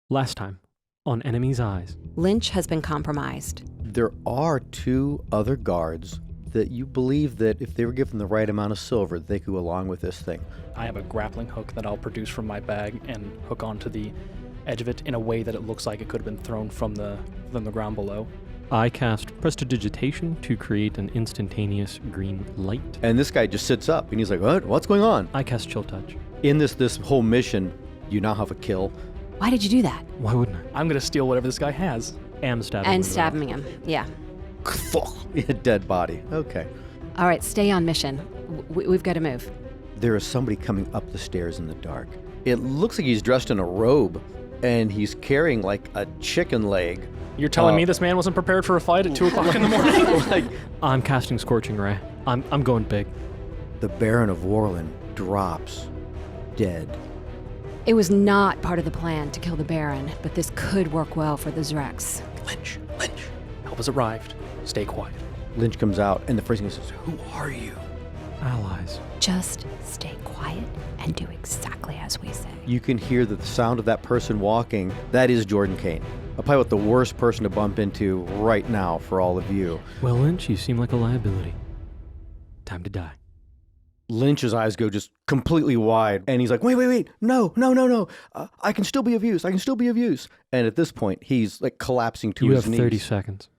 Last time, on Enemy's Eyes. Lynch has been compromised. There are 2 other guards that you believe that if they were given the right amount of silver, they could go along with this thing. I have a grappling hook that I'll produce from my bag and hook onto the edge of it in a way that it looks like it could have been thrown from the ground below. I cast Prestidigitation to create an instantaneous green light. And this guy just sits up and he's like, what? What's going on? I cast Chill Touch. In this whole mission, you now have a kill. Why did you do that? Why wouldn't I? I'm going to steal whatever this guy has. Am stabbing And him. stabbing him. Yeah. Dead body. Okay. All right, stay on mission. We've got to move. There is somebody coming up the stairs in the dark. It looks like he's dressed in a robe and he's carrying like a chicken leg. You're telling me this man wasn't prepared for a fight at 2 o'clock in the morning? Like, I'm casting Scorching Ray. I'm going big. the Baron of Warland drops dead. It was not part of the plan to kill the Baron, but this could work well for the Zrex. Lynch, help has arrived. Stay quiet. Lynch comes out, and the first thing he says, "Who are you?" Allies. Just stay quiet and do exactly as we say. You can hear that the sound of that person walking, that is Jordan Kane. Probably about the worst person to bump into right now for all of you. Well, Lynch, you seem like a liability. Time to die. Lynch's eyes go just completely wide, and he's like, wait, no. I can still be of use. And at this point, he's like collapsing to You his have knees. 30 seconds.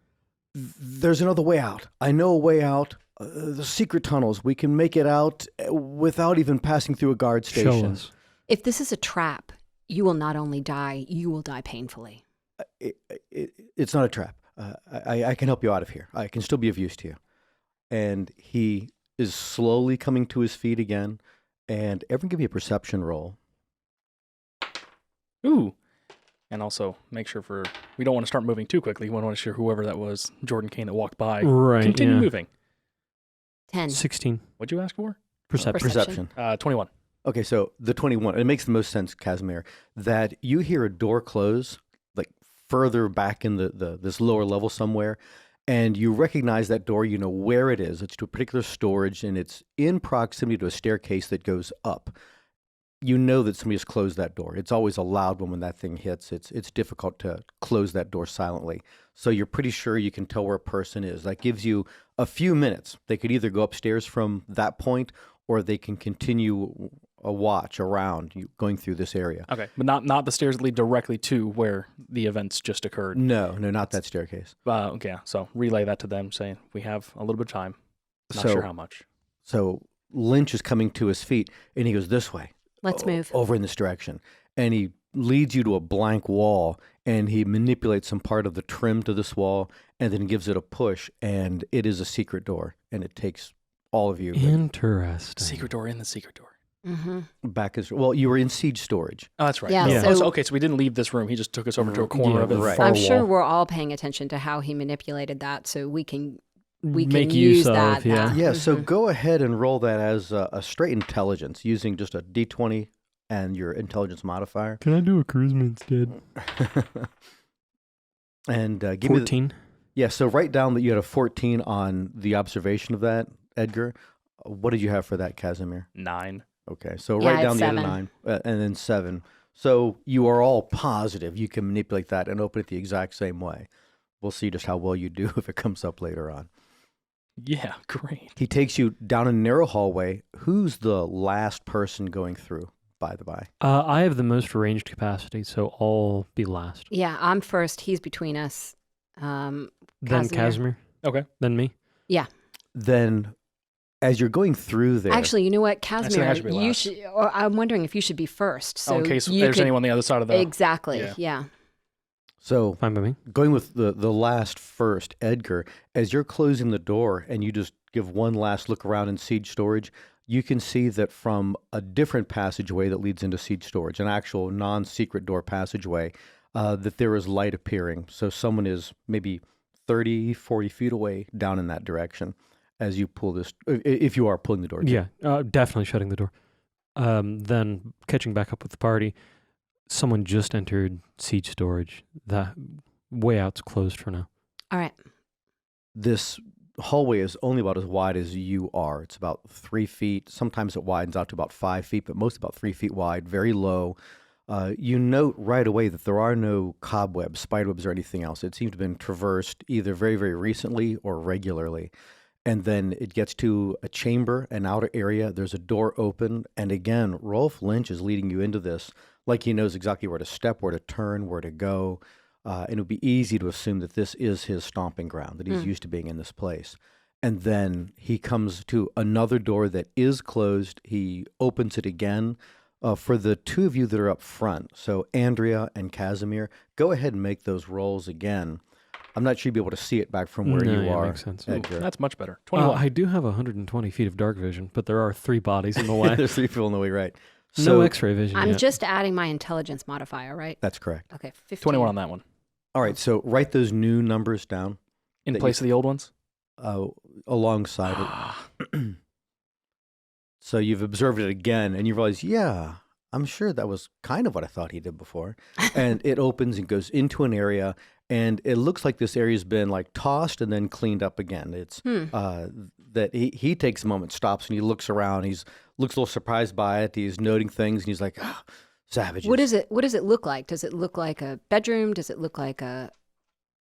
There's another way out. I know a way out. The secret tunnels. We can make it out without even passing through a guard station. Show us. If this is a trap, you will not only die, you will die painfully. It's not a trap. I can help you out of here. I can still be of use to you. And he is slowly coming to his feet again. And everyone give me a perception roll. Ooh. And also make sure we don't want to start moving too quickly. We want to make sure whoever that was, Jordan Kane that walked by, Right, continue yeah. moving. 10. 16. What'd you ask for? Perception. 21. Okay, so the 21. It makes the most sense, Casimir, that you hear a door close, like further back in this lower level somewhere, and you recognize that door. You know where it is. It's to a particular storage, and it's in proximity to a staircase that goes up. You know that somebody has closed that door. It's always a loud one when that thing hits. It's difficult to close that door silently. So you're pretty sure you can tell where a person is. That gives you a few minutes. They could either go upstairs from that point, or they can continue a watch around you going through this area. Okay, but not the stairs that lead directly to where the events just occurred. No, not that staircase. Okay, so relay that to them, saying we have a little bit of time. Not sure how much. So Lynch is coming to his feet, and he goes this way. Let's move. Over in this direction. And he leads you to a blank wall, and he manipulates some part of the trim to this wall, and then gives it a push, and it is a secret door, and it takes all of you Interesting. Secret door in the secret door. Mm-hmm. back. Well, you were in siege storage. Oh, that's right. Yeah, Yeah. so Okay, so we didn't leave this room. He just took us over to a corner Yeah, of it. right. far I'm wall. sure we're all paying attention to how he manipulated that, so we can Make use use of, that. yeah. Yeah, so go ahead and roll that as a straight intelligence using just a D20 and your intelligence modifier. Can I do a charisma instead? And give me 14. Yeah, so write down that you had a 14 on the observation of that, Edgar. What did you have for that, Casimir? 9. Okay, so Yeah, write I down had the other 7. 9, and then 7. So you are all positive you can manipulate that and open it the exact same way. We'll see just how well you do if it comes up later on. Yeah, great. He takes you down a narrow hallway. Who's the last person going through, by the by? I have the most ranged capacity, so I'll be last. Yeah, I'm first. He's between us. Then Casimir. Casimir. Okay. Then me. Then, as you're going through there... Actually, you know what, I Casimir, should be you last. should. Or I'm wondering if you should be first. So in case you there's could- anyone on the other side of the... Exactly. Yeah. Yeah. So, Fine by me. going with the last first, Edgar, as you're closing the door and you just give one last look around in siege storage, you can see that from a different passageway that leads into siege storage, an actual non-secret door passageway, that there is light appearing. So someone is maybe 30, 40 feet away down in that direction as you pull this, if you are pulling the door. Yeah, definitely shutting the door. Then catching back up with the party. Someone just entered siege storage. That way out's closed for now. All right. This hallway is only about as wide as you are. It's about 3 feet. Sometimes it widens out to about 5 feet, but most about 3 feet wide, very low. you note right away that there are no cobwebs, spiderwebs, or anything else. It seems to have been traversed either very, very recently or regularly. And then it gets to a chamber, an outer area. There's a door open. And again, Rolfe Lynch is leading you into this like he knows exactly where to step, where to turn, where to go. And it would be easy to assume that this is his stomping ground, that he's used to being in this place. And then he comes to another door that is closed. He opens it again. For the two of you that are up front, so Andrea and Casimir, go ahead and make those rolls again. I'm not sure you'll be able to see it back from where No, you yeah, are. makes sense. Edgar. That's much better. 21. I do have 120 feet of dark vision, but there are 3 bodies in the way. There's 3 people in the way, right? No So X-ray vision I'm yet. just adding my intelligence modifier, right? that's correct. Okay, 15. 21 on that one. All right, so write those new numbers down In That place of the old ones? alongside it. So you've observed it again, and you realize, yeah, I'm sure that was kind of what I thought he did before. And it opens and goes into an area, and it looks like this area's been like tossed and then cleaned up again. It's that he takes a moment, stops, and he looks around. Looks a little surprised by it. He's noting things, and he's like, ah, savages. What does it look like? Does it look like a bedroom? Does it look like a...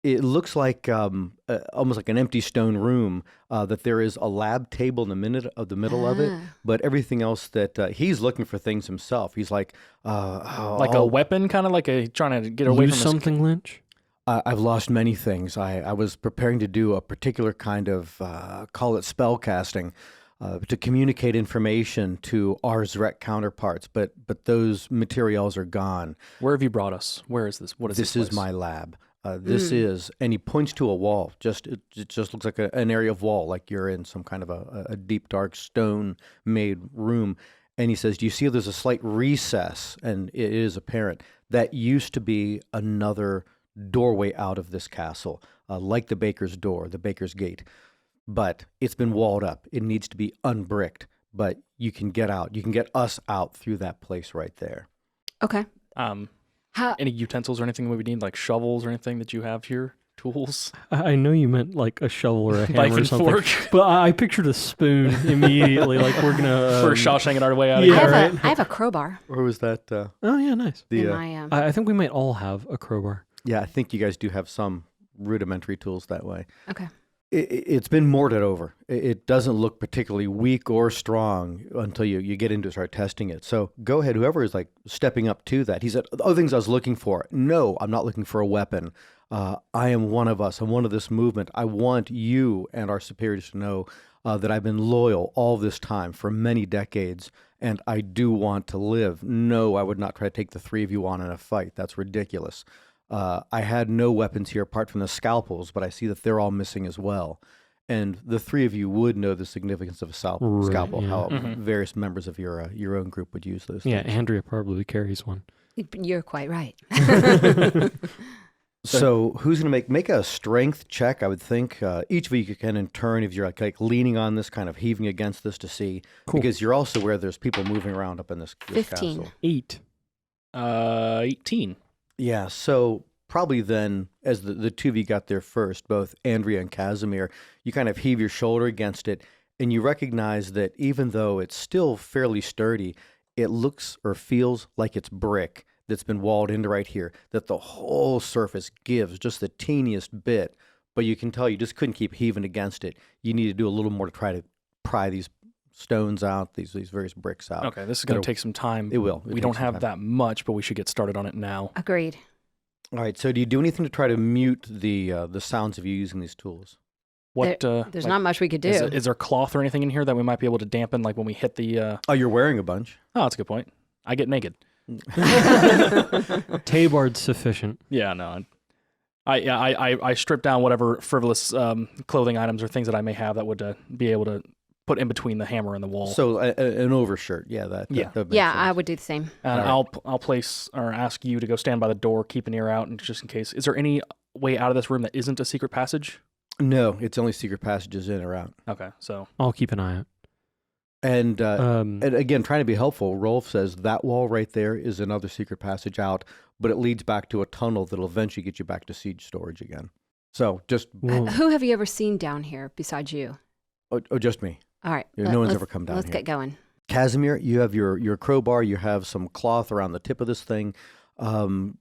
It looks like almost like an empty stone room. That there is a lab table in the middle of it, but everything else that he's looking for things himself. He's like, Like a weapon, kind of like trying to get away Use from something, Lynch? I've lost many things. I was preparing to do a particular kind of call it spell casting to communicate information to our Zrek counterparts, but those materials are gone. Where have you brought us? Where is this? What is this? This is place? my lab. This is, and he points to a wall. It just looks like an area of wall, like you're in some kind of a deep, dark, stone-made room. And he says, "Do you see there's a slight recess?" And it is apparent that used to be another doorway out of this castle, like the baker's door, the baker's gate. But it's been walled up. It needs to be unbricked. But you can get out. You can get us out through that place right there. Okay. How... Any utensils or anything we would need, like shovels or anything that you have here? Tools? I know you meant like a shovel or a Knife hammer or and something, fork. but I pictured a spoon immediately. Like we're gonna For Shawshanking our way out of yeah, here. right. I have a crowbar Or was that Oh yeah, nice. the? in my... I think we might all have a crowbar. Yeah, I think you guys do have some rudimentary tools that way. Okay. It's been mortared over. It doesn't look particularly weak or strong until you get into it, start testing it. So go ahead, whoever is like stepping up to that. He said, other things I was looking for. No, I'm not looking for a weapon. I am one of us. I'm one of this movement. I want you and our superiors to know that I've been loyal all this time for many decades, and I do want to live. No, I would not try to take the 3 of you on in a fight. That's ridiculous. I had no weapons here apart from the scalpels, but I see that they're all missing as well. And the 3 of you would know the significance of a scalpel, yeah. how various members of your own group would use those Yeah, things. Andrea probably carries one. You're quite right. So who's going to make a strength check? I would think each of you can in turn, if you're like leaning on this, kind of heaving against this to see, because you're also aware there's people moving around up in this 15. castle. 8. 18. Yeah, so probably then, as the 2 of you got there first, both Andrea and Casimir, you kind of heave your shoulder against it, and you recognize that even though it's still fairly sturdy, it looks or feels like it's brick that's been walled into right here, that the whole surface gives just the teeniest bit, but you can tell you just couldn't keep heaving against it. You need to do a little more to try to pry these stones out, these various bricks out. Okay, this is going to take some time. It will. We don't have that much, but we should get started on it now. Agreed. All right, so do you do anything to try to mute the sounds of you using these tools? What? There's like, not much we could do. Is there cloth or anything in here that we might be able to dampen, like when we hit the? Oh, you're wearing a bunch. Oh, that's a good point. I get naked. Tabard's sufficient. Yeah, no. I strip down whatever frivolous clothing items or things that I may have that would be able to put in between the hammer and the wall. So an overshirt, yeah, that makes Yeah, sense. I would do the same. And All I'll place or ask you to go stand by the door, keep an ear out, and just in case. Is there any way out of this room that isn't a secret passage? No, it's only secret passages in or out. Okay, so I'll keep an eye out. And again, trying to be helpful, Rolfe says that wall right there is another secret passage out, but it leads back to a tunnel that'll eventually get you back to siege storage again. So just Who have you ever seen down here besides you? just me. All right. Yeah, no one's ever come down Let's here. get going. Casimir, you have your crowbar. You have some cloth around the tip of this thing.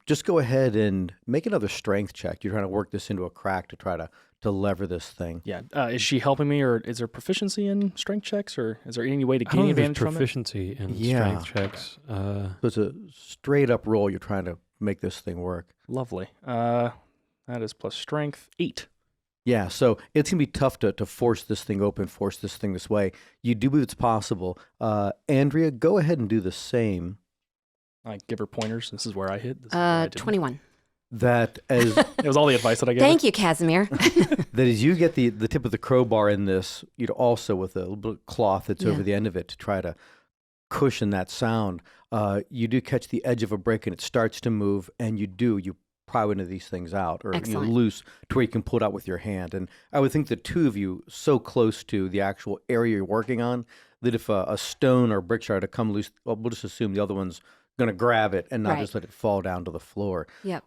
Just go ahead and make another strength check. You're trying to work this into a crack to try to lever this thing. Yeah. Is she helping me, or is there proficiency in strength checks, or is there any way to I gain don't think there's advantage from it? proficiency in Yeah. strength checks. So it's a straight up roll. You're trying to make this thing work. Lovely. That is plus strength 8. Yeah, so it's going to be tough to force this thing open, force this thing this way. You do believe it's possible. Andrea, go ahead and do the same. I give her pointers. This is where I hit. This is where I didn't. 21. That as It was all the advice that I gave. Thank you, Casimir. that as you get the tip of the crowbar in this, also with a little bit of cloth that's Yeah. over the end of it to try to cushion that sound, you do catch the edge of a brick and it starts to move, and you pry one of these things out, or Excellent. loose to where you can pull it out with your hand. And I would think the two of you so close to the actual area you're working on that if a stone or brick started to come loose, well, we'll just assume the other one's going to grab it and not Right. just let it fall down to the floor. Yep.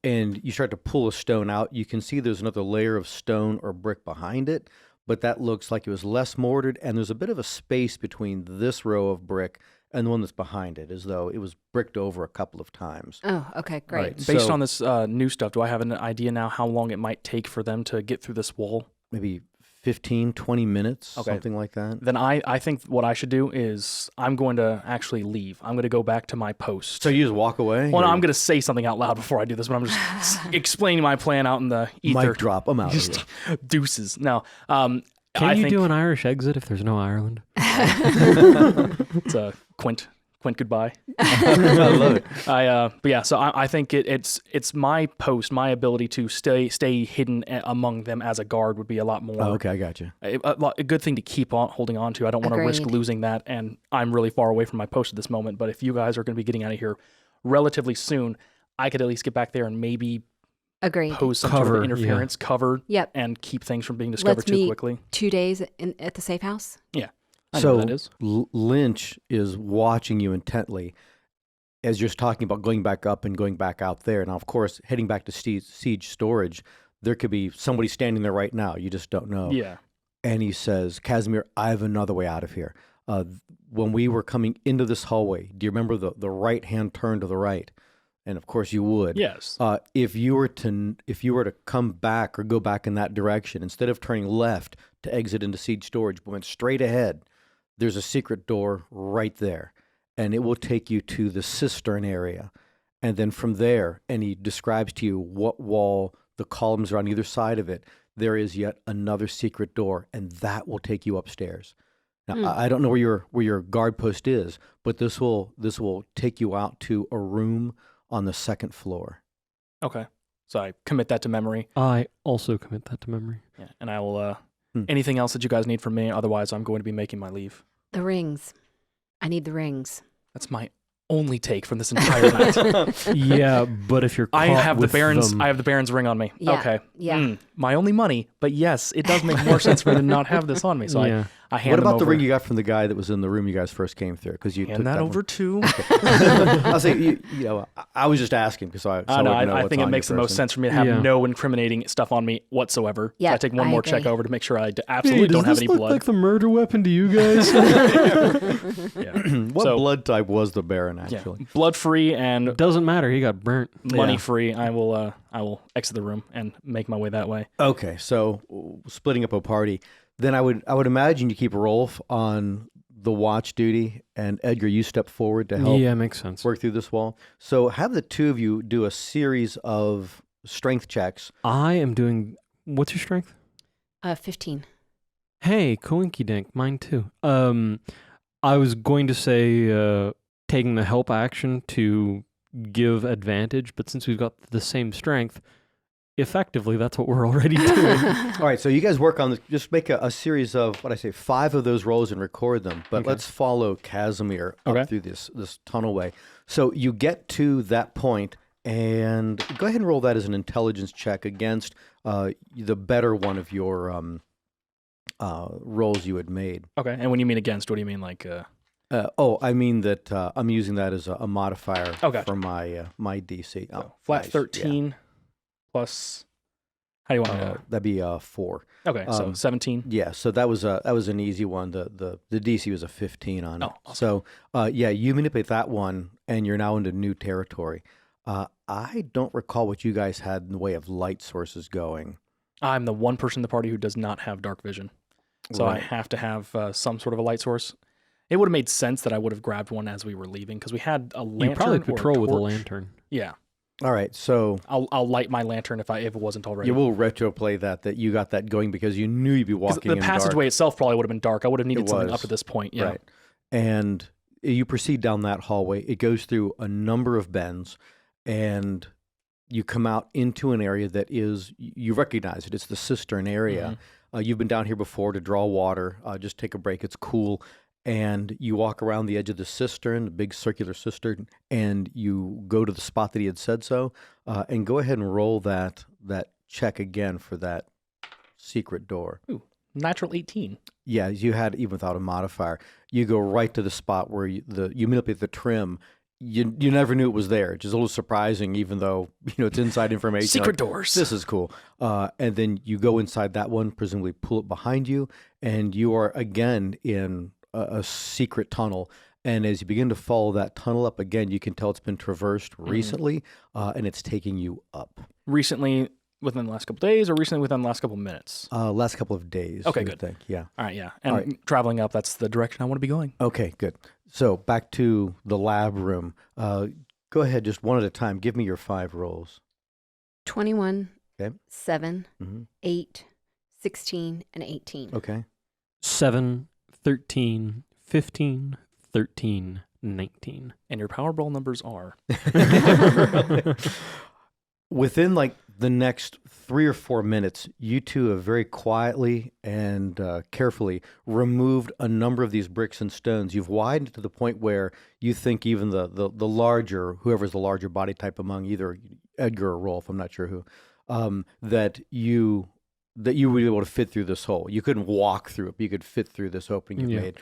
And you start to pull a stone out. You can see there's another layer of stone or brick behind it, but that looks like it was less mortared, and there's a bit of a space between this row of brick and the one that's behind it, as though it was bricked over a couple of times. Oh, okay, great. Right. Based So- on this new stuff, do I have an idea now how long it might take for them to get through this wall? Maybe 15, 20 minutes, Okay. something like that. Then I think what I should do is I'm going to actually leave. I'm going to go back to my post. So you just walk away? Well, no, Or I'm going to say something out loud before I do this, but I'm just explaining my plan out in the ether. mic drop. I'm out of here. Just deuces. No. Can I you think do an Irish exit if there's no Ireland? it's a Quint goodbye. I love it. But yeah, so I think it's my post, my ability to stay hidden among them as a guard would be a lot more. Oh, okay, I got you. A good thing to keep on holding on to. I don't want to risk Agreed. losing that, and I'm really far away from my post at this moment. But if you guys are going to be getting out of here relatively soon, I could at least get back there and maybe Agreed. pose some sort Cover, of interference, cover, Yep. and keep things from being discovered Let's too meet quickly. 2 days at the safe house? Yeah, I know So what that is. Lynch is watching you intently as you're talking about going back up and going back out there. Now, of course, heading back to siege storage, there could be somebody standing there right now. You just don't know. Yeah. And he says, Casimir, I have another way out of here. When we were coming into this hallway, do you remember the right-hand turn to the right? And of course you would. Yes. If you were to come back or go back in that direction, instead of turning left to exit into siege storage, but went straight ahead, there's a secret door right there, and it will take you to the cistern area. And then from there, and he describes to you what wall the columns are on either side of it, there is yet another secret door, and that will take you upstairs. Now, I don't know where your guard post is, but this will take you out to a room on the second floor. Okay. So I commit that to memory. I also commit that to memory. Yeah. And I will, anything else that you guys need from me? Otherwise, I'm going to be making my leave. The rings. I need the rings. That's my only take from this entire night. Yeah, but if you're caught I have the with Baron's. them- I have the Baron's ring on me. Yeah, Okay. yeah. My only money, but yes, it does make more sense for me to not have this on me. So yeah. I hand What them about the over. ring you got from the guy that was in the room you guys first came through? Because you took Hand that one. over to. I'll say, I was just asking because I No, wouldn't know I what's think it on makes you the most person. sense for me to have Yeah. no incriminating stuff on me whatsoever. So Yeah, I take one I more check agree. over to make sure I Hey, absolutely does don't have this any look blood. like the murder weapon to you guys? Yeah. What So- blood type was the Baron, Yeah. actually? Blood free and Doesn't matter. He got burnt. money Yeah. free. I will exit the room and make my way that way. Okay, so splitting up a party. Then I would imagine you keep Rolfe on the watch duty, and Edgar, you step forward to help Yeah, makes sense. work through this wall. So have the two of you do a series of strength checks. I am doing. What's your strength? 15. Hey, coinky dink, mine too. I was going to say taking the help action to give advantage, but since we've got the same strength, effectively that's what we're already doing. All right, so you guys work on this. Just make a series of, 5 of those rolls and record them. But Okay. let's follow Casimir up Okay. through this tunnelway. So you get to that point, and go ahead and roll that as an intelligence check against the better one of your rolls you had made. Okay. And when you mean against, what do you mean? Like, I mean that I'm using that as a modifier Oh, gotcha. for my my DC. so flat nice. 13 plus How do you want me to? That'd be 4. Okay, so 17. Yeah, so that was an easy one. The DC was a 15 on it. Oh, okay. So you manipulate that one, and you're now into new territory. I don't recall what you guys had in the way of light sources going. I'm the one person in the party who does not have dark vision, so I have to have some sort of a light source. It would have made sense that I would have grabbed one as we were leaving because we had a lantern. You probably or patrol with a torch. lantern. Yeah, All right, so I'll light my lantern if it wasn't already. you will retroplay that you got that going because you knew you'd be 'Cause walking the in passageway dark. itself probably would have been dark. I would have needed It something was. up to this point. Yeah. Right. And you proceed down that hallway. It goes through a number of bends, and you come out into an area that is, you recognize it. It's the cistern area. You've been down here before to draw water. Just take a break. It's cool. And you walk around the edge of the cistern, the big circular cistern, and you go to the spot that he had said so. And go ahead and roll that check again for that secret door. Ooh, natural 18. Yeah, you had even without a modifier. You go right to the spot where you manipulate the trim. You never knew it was there, which is a little surprising, even though it's inside information. Secret Like, doors. This is cool. And then you go inside that one, presumably pull it behind you, and you are again in a secret tunnel. And as you begin to follow that tunnel up again, you can tell it's been traversed recently, and it's taking you up. Recently, within the last couple days, or recently within the last couple minutes? Last couple of days. Okay, you would good. think. Yeah. All right, yeah. And All right. traveling up, that's the direction I want to be going. Okay, good. So back to the lab room. Go ahead, just one at a time. Give me your 5 rolls. 21, Okay. 7, Mm-hmm. 8, 16, and 18. Okay. 7, 13, 15, 13, 19. And your Powerball numbers are? Within like the next 3 or 4 minutes, you two have very quietly and carefully removed a number of these bricks and stones. You've widened to the point where you think even the larger, whoever's the larger body type among either Edgar or Rolfe, I'm not sure who, that you would be able to fit through this hole. You couldn't walk through it, but you could fit through this opening you've made.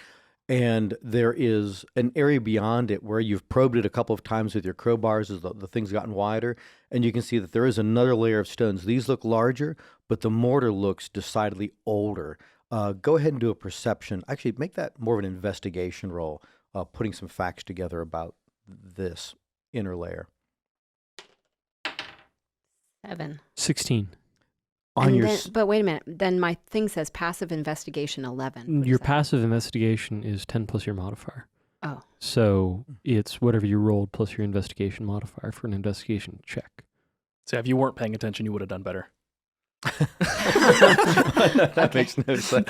And there is an area beyond it where you've probed it a couple of times with your crowbars as the thing's gotten wider. And you can see that there is another layer of stones. These look larger, but the mortar looks decidedly older. Go ahead and do a perception. Actually, make that more of an investigation roll, putting some facts together about this inner layer. 7. 16. But wait a minute. Then my thing says passive investigation 11. What Your is that? passive investigation is 10 plus your modifier. Oh. So it's whatever you rolled plus your investigation modifier for an investigation check. So if you weren't paying attention, you would have done better. That makes no sense.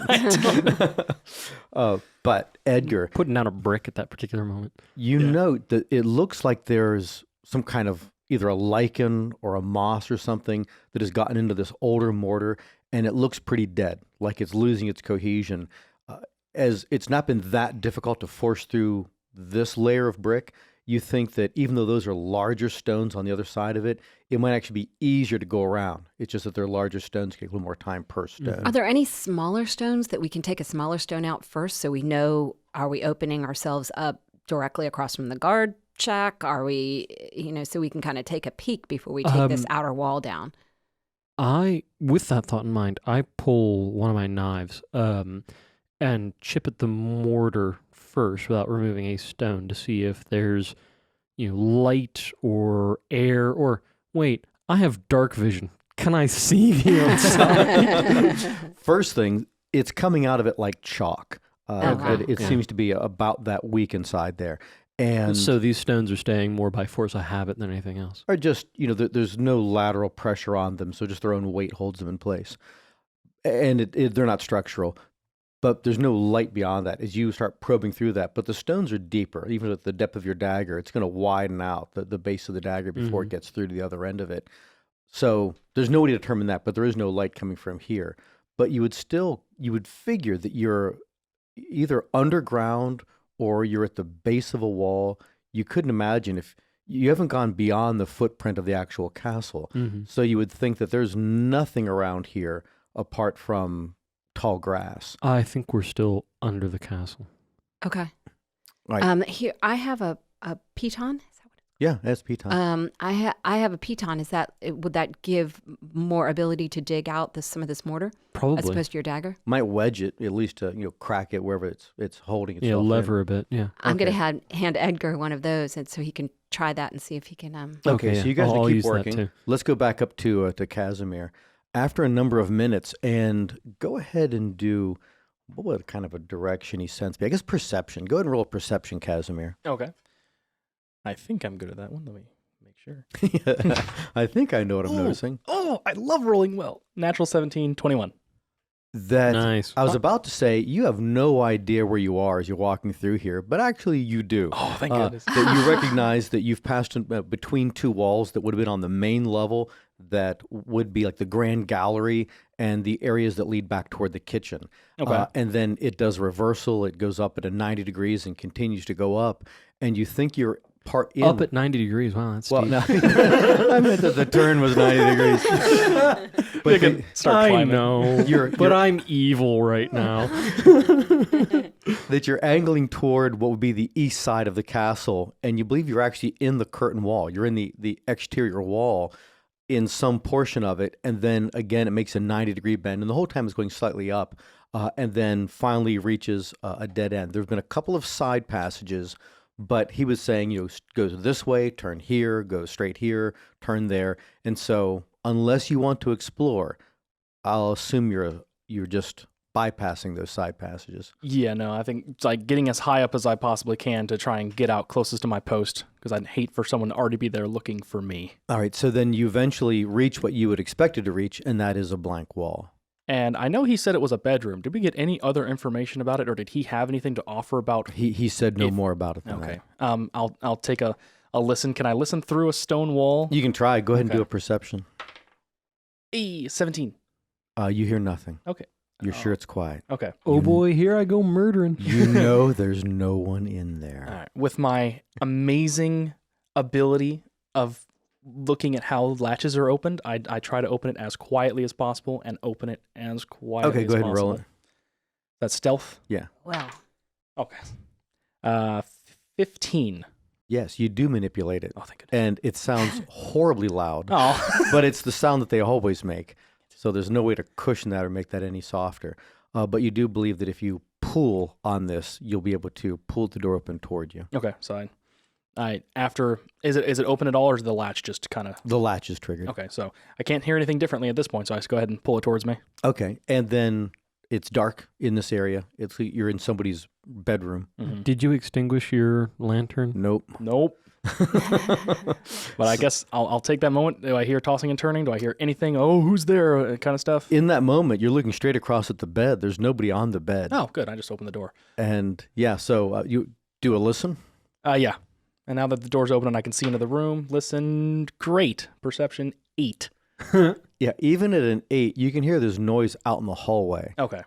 But Edgar, Putting down a brick at that particular moment. you note that it looks like there's some kind of either a lichen or a moss or something that has gotten into this older mortar, and it looks pretty dead, like it's losing its cohesion. As it's not been that difficult to force through this layer of brick, you think that even though those are larger stones on the other side of it, it might actually be easier to go around. It's just that they're larger stones, take a little more time per stone. Are there any smaller stones that we can take a smaller stone out first so we know, are we opening ourselves up directly across from the guard shack? Are we, so we can kind of take a peek before we take this outer wall down? With that thought in mind, I pull one of my knives and chip at the mortar first without removing a stone to see if there's, light or air or, wait, I have dark vision. Can I see the outside? First thing, it's coming out of it like chalk. Okay. It seems to be about that weak inside there. And So these stones are staying more by force of habit than anything else. are just, there's no lateral pressure on them, so just their own weight holds them in place. And they're not structural, but there's no light beyond that as you start probing through that. But the stones are deeper. Even at the depth of your dagger, it's going to widen out the base of the dagger before it gets through to the other end of it. So there's no way to determine that, but there is no light coming from here. But you would figure that you're either underground or you're at the base of a wall. You couldn't imagine if you haven't gone beyond the footprint of the actual castle. So you would think that there's nothing around here apart from tall grass. I think we're still under the castle. Okay. Right. Here, I have a piton. Is that what it's Yeah, that's piton. I have a piton. Would that give more ability to dig out some of this mortar as Probably. opposed to your dagger? Might wedge it at least to crack it wherever it's holding itself. Yeah, in. lever a bit. Yeah. I'm Okay. going to hand Edgar one of those, and so he can try that and see if he can. Okay, so you guys I'll keep use that working. too. Let's go back up to Casimir. After a number of minutes, and go ahead and do what kind of a direction he sends me? I guess perception. Go ahead and roll a perception, Casimir. Okay. I think I'm good at that one. Let me make sure. I think I know what I'm noticing. Oh, I love rolling well. Natural 17, 21. That Nice. I was about to say you have no idea where you are as you're walking through here, but actually you do. Oh, thank goodness. That you recognize that you've passed between two walls that would have been on the main level that would be like the grand gallery and the areas that lead back toward the kitchen. Okay. And then it does reversal. It goes up at a 90 degrees and continues to go up. And you think you're part in. Up at 90 degrees. Wow, that's Well, steep. no, I meant that the turn was 90 degrees. But the- Start I climbing. know, but I'm evil right now. that you're angling toward what would be the east side of the castle, and you believe you're actually in the curtain wall. You're in the exterior wall in some portion of it, and then again it makes a 90-degree bend, and the whole time it's going slightly up, and then finally reaches a dead end. There's been a couple of side passages, but he was saying, go this way, turn here, go straight here, turn there, and so unless you want to explore, I'll assume you're just bypassing those side passages. Yeah, no, I think it's like getting as high up as I possibly can to try and get out closest to my post because I'd hate for someone to already be there looking for me. All right, so then you eventually reach what you would expected to reach, and that is a blank wall. And I know he said it was a bedroom. Did we get any other information about it, or did he have anything to offer about? He said no more about it than Okay. that. I'll take a listen. Can I listen through a stone wall? You can try. Go ahead and Okay. do a perception. 17. You hear nothing. Okay. You're sure it's quiet. Okay. Oh boy, here I go murdering. You know there's no one in there. All right. With my amazing ability of looking at how latches are opened, I try to open it as quietly as possible and open it as quietly Okay, as go ahead possible. and roll it. That's stealth? Well, Okay. 15. Yes, you do manipulate it. Oh, thank goodness. And it sounds horribly loud, Oh. but it's the sound that they always make. So there's no way to cushion that or make that any softer. But you do believe that if you pull on this, you'll be able to pull the door open toward you. Okay, so is it open at all, or is the latch just kind of? The latch is triggered. Okay, so I can't hear anything differently at this point, so I just go ahead and pull it towards me. Okay, and then it's dark in this area. You're in somebody's bedroom. Did you extinguish your lantern? Nope. Nope. But I guess I'll take that moment. Do I hear tossing and turning? Do I hear anything? Oh, who's there? Kind of stuff. In that moment, you're looking straight across at the bed. There's nobody on the bed. Oh, good. I just opened the door. And yeah, so you do a listen. Yeah. And now that the door's open and I can see into the room, listen. Great. Perception 8. Yeah, even at an 8, you can hear there's noise out in the hallway. Okay.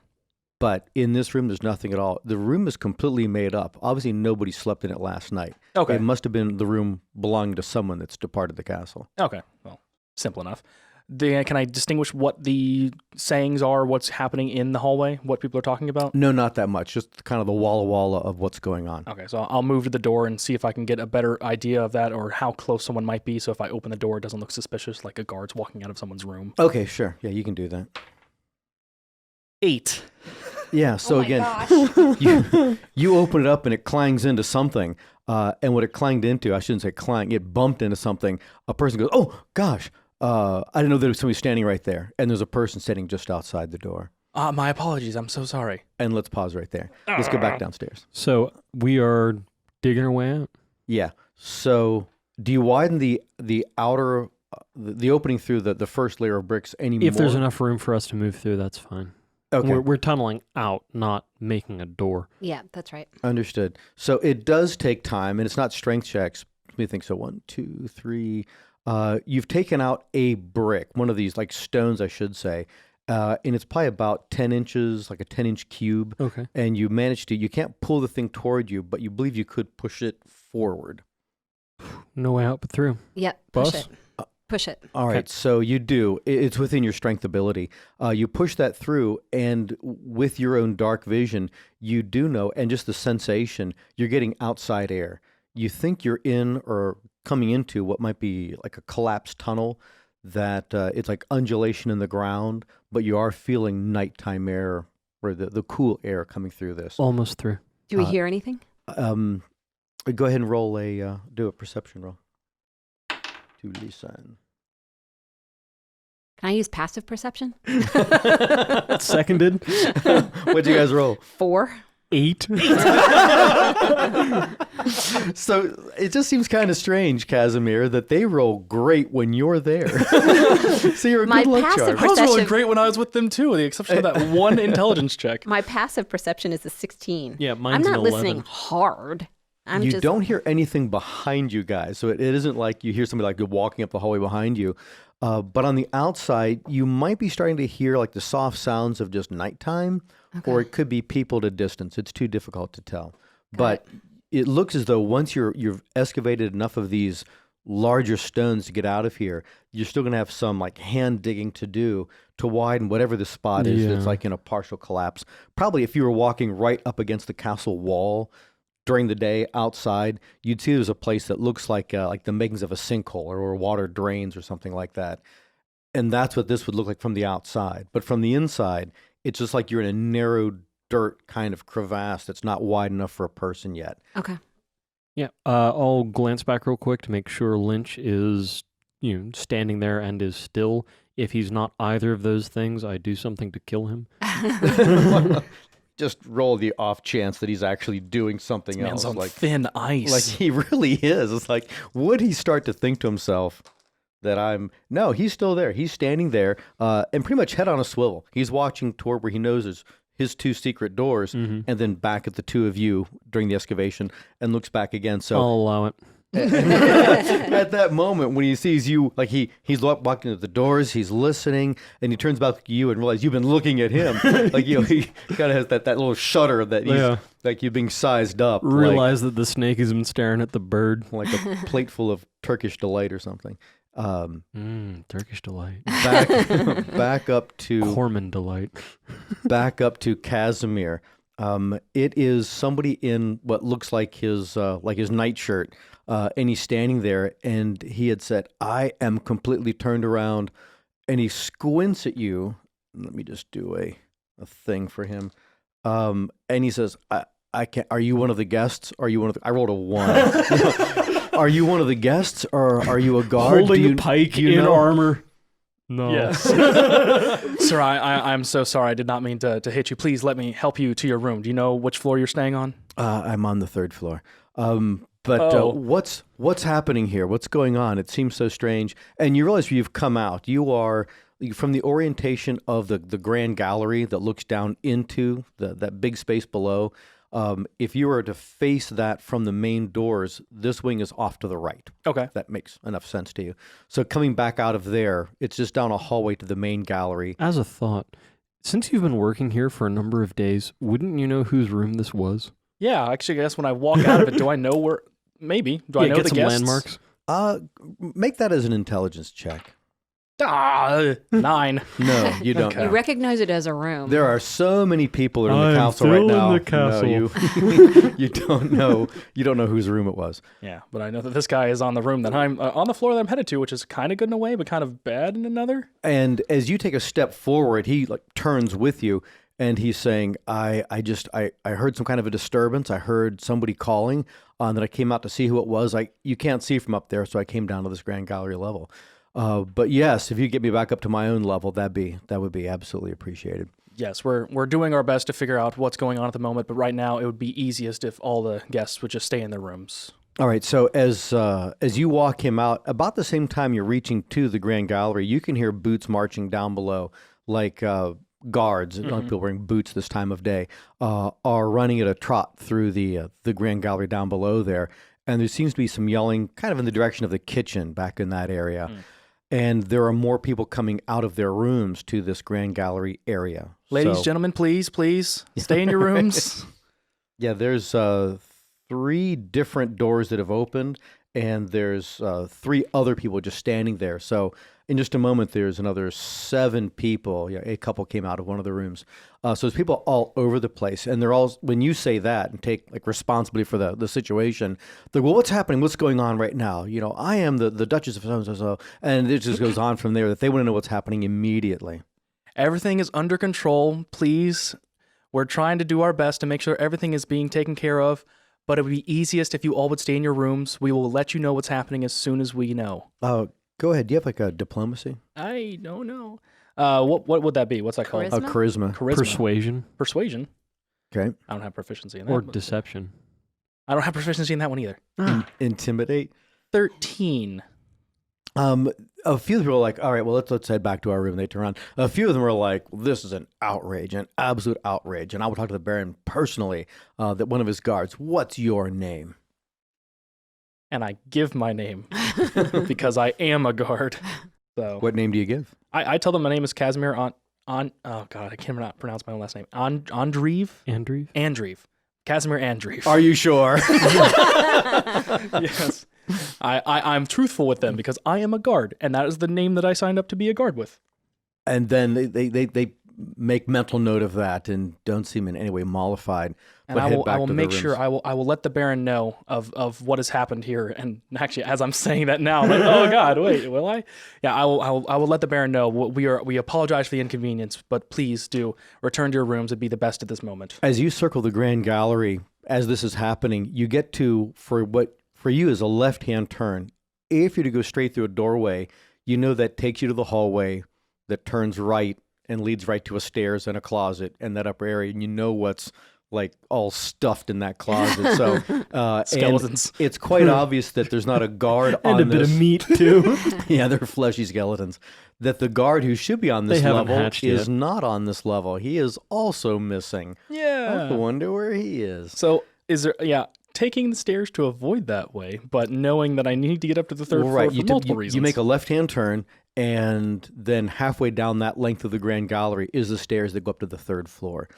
But in this room, there's nothing at all. The room is completely made up. Obviously, nobody slept in it last night. Okay. It must have been the room belonging to someone that's departed the castle. Okay. Well, simple enough. Can I distinguish what the sayings are, what's happening in the hallway, what people are talking about? No, not that much. Just kind of the walla of what's going on. Okay, so I'll move to the door and see if I can get a better idea of that or how close someone might be. So if I open the door, it doesn't look suspicious, like a guard's walking out of someone's room. Okay, sure. Yeah, you can do that. 8. Yeah, so oh my again, gosh. you open it up and it clangs into something. And what it clanged into, I shouldn't say clang, it bumped into something. A person goes, oh, gosh, I didn't know there was somebody standing right there. And there's a person sitting just outside the door. My apologies. I'm so sorry. And let's pause right there. Let's go back downstairs. So we are digging our way out. Yeah. So do you widen the outer, the opening through the first layer of bricks any more? If there's enough room for us to move through, that's fine. Okay. We're tunneling out, not making a door. Yeah, that's right. Understood. So it does take time, and it's not strength checks. Let me think. So 1, 2, 3. You've taken out a brick, one of these like stones, I should say, and it's probably about 10 inches, like a 10-inch cube. Okay. And you managed to. You can't pull the thing toward you, but you believe you could push it forward. No way out but through. Yep, push Bus? it. Push it. All right, so you do. It's within your strength ability. You push that through, and with your own dark vision, you do know, and just the sensation, you're getting outside air. You think you're in or coming into what might be like a collapsed tunnel that it's like undulation in the ground, but you are feeling nighttime air or the cool air coming through this. Almost through. Do we hear anything? Go ahead and roll do a perception roll. To listen. Can I use passive perception? Seconded. What'd you guys roll? 4. 8. So it just seems kind of strange, Casimir, that they roll great when you're there. So you're a My good luck passive charm. I was rolling Perception- great when I was with them too, with the exception of that one intelligence check. My passive perception is a 16. Yeah, I'm mine's not an listening 11. hard. I'm You just don't hear anything behind you guys, so it isn't like you hear somebody like walking up the hallway behind you. But on the outside, you might be starting to hear like the soft sounds of just nighttime, or it could be people at a distance. It's too difficult to tell. But it looks as though once you've excavated enough of these larger stones to get out of here, you're still going to have some like hand digging to do to widen whatever the spot is that's Yeah. like in a partial collapse. Probably if you were walking right up against the castle wall during the day outside, you'd see there's a place that looks like the makings of a sinkhole or where water drains or something like that. And that's what this would look like from the outside. But from the inside, it's just like you're in a narrow dirt kind of crevasse that's not wide enough for a person yet. Okay. Yeah. I'll glance back real quick to make sure Lynch is, standing there and is still. If he's not either of those things, I do something to kill him. Just roll the off chance that he's actually doing something Man's else. on thin ice. Like he really is. It's like, would he start to think to himself that no, he's still there. He's standing there and pretty much head on a swivel. He's watching toward where he knows is his 2 secret doors and then back at the 2 of you during the excavation and looks back again. So I'll allow it. at that moment when he sees you, like he's walking to the doors, he's listening, and he turns back to you and realizes you've been looking at him. Like he kind of has that little shudder that he's like you being sized up. Realize that the snake has been staring at the bird. like a plate full of Turkish delight or something. Turkish delight. Back up to Corman delight. back up to Casimir. It is somebody in what looks like his nightshirt, and he's standing there, and he had said, "I am completely turned around," and he squints at you. Let me just do a thing for him, and he says, "I can't. Are you one of the guests? Are you one of the?" I rolled a 1. Are you one of the guests, or are you a guard? Holding Do you, a pike do you in know? armor. No. Yes. Sir, I'm so sorry. I did not mean to hit you. Please let me help you to your room. Do you know which floor you're staying on? I'm on the 3rd floor. What's happening here? What's going on? It seems so strange. And you realize you've come out. You are from the orientation of the grand gallery that looks down into that big space below. If you were to face that from the main doors, this wing is off to the right. Okay. If that makes enough sense to you. So coming back out of there, it's just down a hallway to the main gallery. As a thought, since you've been working here for a number of days, wouldn't you know whose room this was? Yeah, actually, I guess when I walk out of it, do I know where? Maybe. Do I know get the some guests? landmarks. Make that as an intelligence check. 9. No, you don't. Okay. You recognize it as a room. There are so many people in the I'm council right still in now. the castle. No, you don't know. You don't know whose room it was. Yeah, but I know that this guy is on the room that I'm on the floor that I'm headed to, which is kind of good in a way, but kind of bad in another. And as you take a step forward, he turns with you, and he's saying, "I heard some kind of a disturbance. I heard somebody calling. That I came out to see who it was. You can't see from up there, so I came down to this grand gallery level." But yes, if you get me back up to my own level, that would be absolutely appreciated. Yes, we're doing our best to figure out what's going on at the moment, but right now it would be easiest if all the guests would just stay in their rooms. All right. So as you walk him out, about the same time you're reaching to the grand gallery, you can hear boots marching down below, like guards. People wearing boots this time of day are running at a trot through the grand gallery down below there, and there seems to be some yelling, kind of in the direction of the kitchen back in that area. And there are more people coming out of their rooms to this grand gallery area. Ladies, So- gentlemen, please stay in your rooms. Yeah, there's 3 different doors that have opened, and there's 3 other people just standing there. So In just a moment, there's another 7 people. Yeah, a couple came out of one of the rooms. So there's people all over the place, and they're all. When you say that and take like responsibility for the situation, they're well, what's happening? What's going on right now? I am the Duchess of so, and it just goes on from there. That they want to know what's happening immediately. Everything is under control. Please, we're trying to do our best to make sure everything is being taken care of. But it would be easiest if you all would stay in your rooms. We will let you know what's happening as soon as we know. Go ahead. Do you have like a diplomacy? I don't know. What would that be? What's that called? Charisma? Charisma. Persuasion. Okay. I don't have proficiency in that. Or deception. I don't have proficiency in that one either. Intimidate. 13. A few people are like, all right, well, let's head back to our room. And they turn around. A few of them are like, well, this is an outrage, an absolute outrage. And I will talk to the Baron personally, that one of his guards, what's your name? And I give my name because I am a guard. So What name do you give? I tell them my name is Casimir oh God, I can't pronounce my own last name. Andreev? Andreev. Casimir Andreev. Are you sure? Yes. I'm truthful with them because I am a guard, and that is the name that I signed up to be a guard with. And then they make mental note of that and don't seem in any way mollified. And I will make sure I will let the Baron know of what has happened here. And actually, as I'm saying that now, I'm like, oh God, wait, will I? Yeah, I will let the Baron know. We apologize for the inconvenience, but please do return to your rooms. It'd be the best at this moment. As you circle the Grand Gallery, as this is happening, you get to for you is a left-hand turn. If you're to go straight through a doorway, you know that takes you to the hallway that turns right and leads right to a stairs and a closet and that upper area, and you know what's like all stuffed in that closet. So skeletons. And it's quite obvious that there's not a guard on And a bit of meat, too. Yeah, they're fleshy skeletons. That the guard who should be on this level is not on this level. He is also missing. Yeah. I wonder where he is. So is there? Yeah. Taking the stairs to avoid that way, but knowing that I need to get up to the third floor for multiple reasons. You make a left-hand turn, and then halfway down that length of the Grand Gallery is the stairs that go up to the 3rd floor.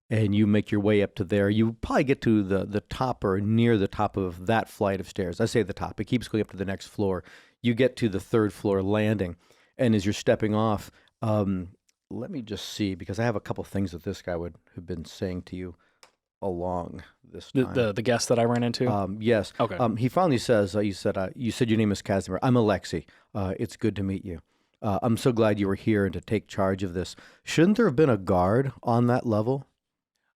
And you make your way up to there. You probably get to the top or near the top of that flight of stairs. I say the top. It keeps going up to the next floor. You get to the 3rd floor landing. And as you're stepping off, let me just see, because I have a couple things that this guy would have been saying to you along this time. The guest that I ran into? Yes. Okay. He finally says, you said your name is Casimir. I'm Alexei. It's good to meet you. I'm so glad you were here and to take charge of this. Shouldn't there have been a guard on that level?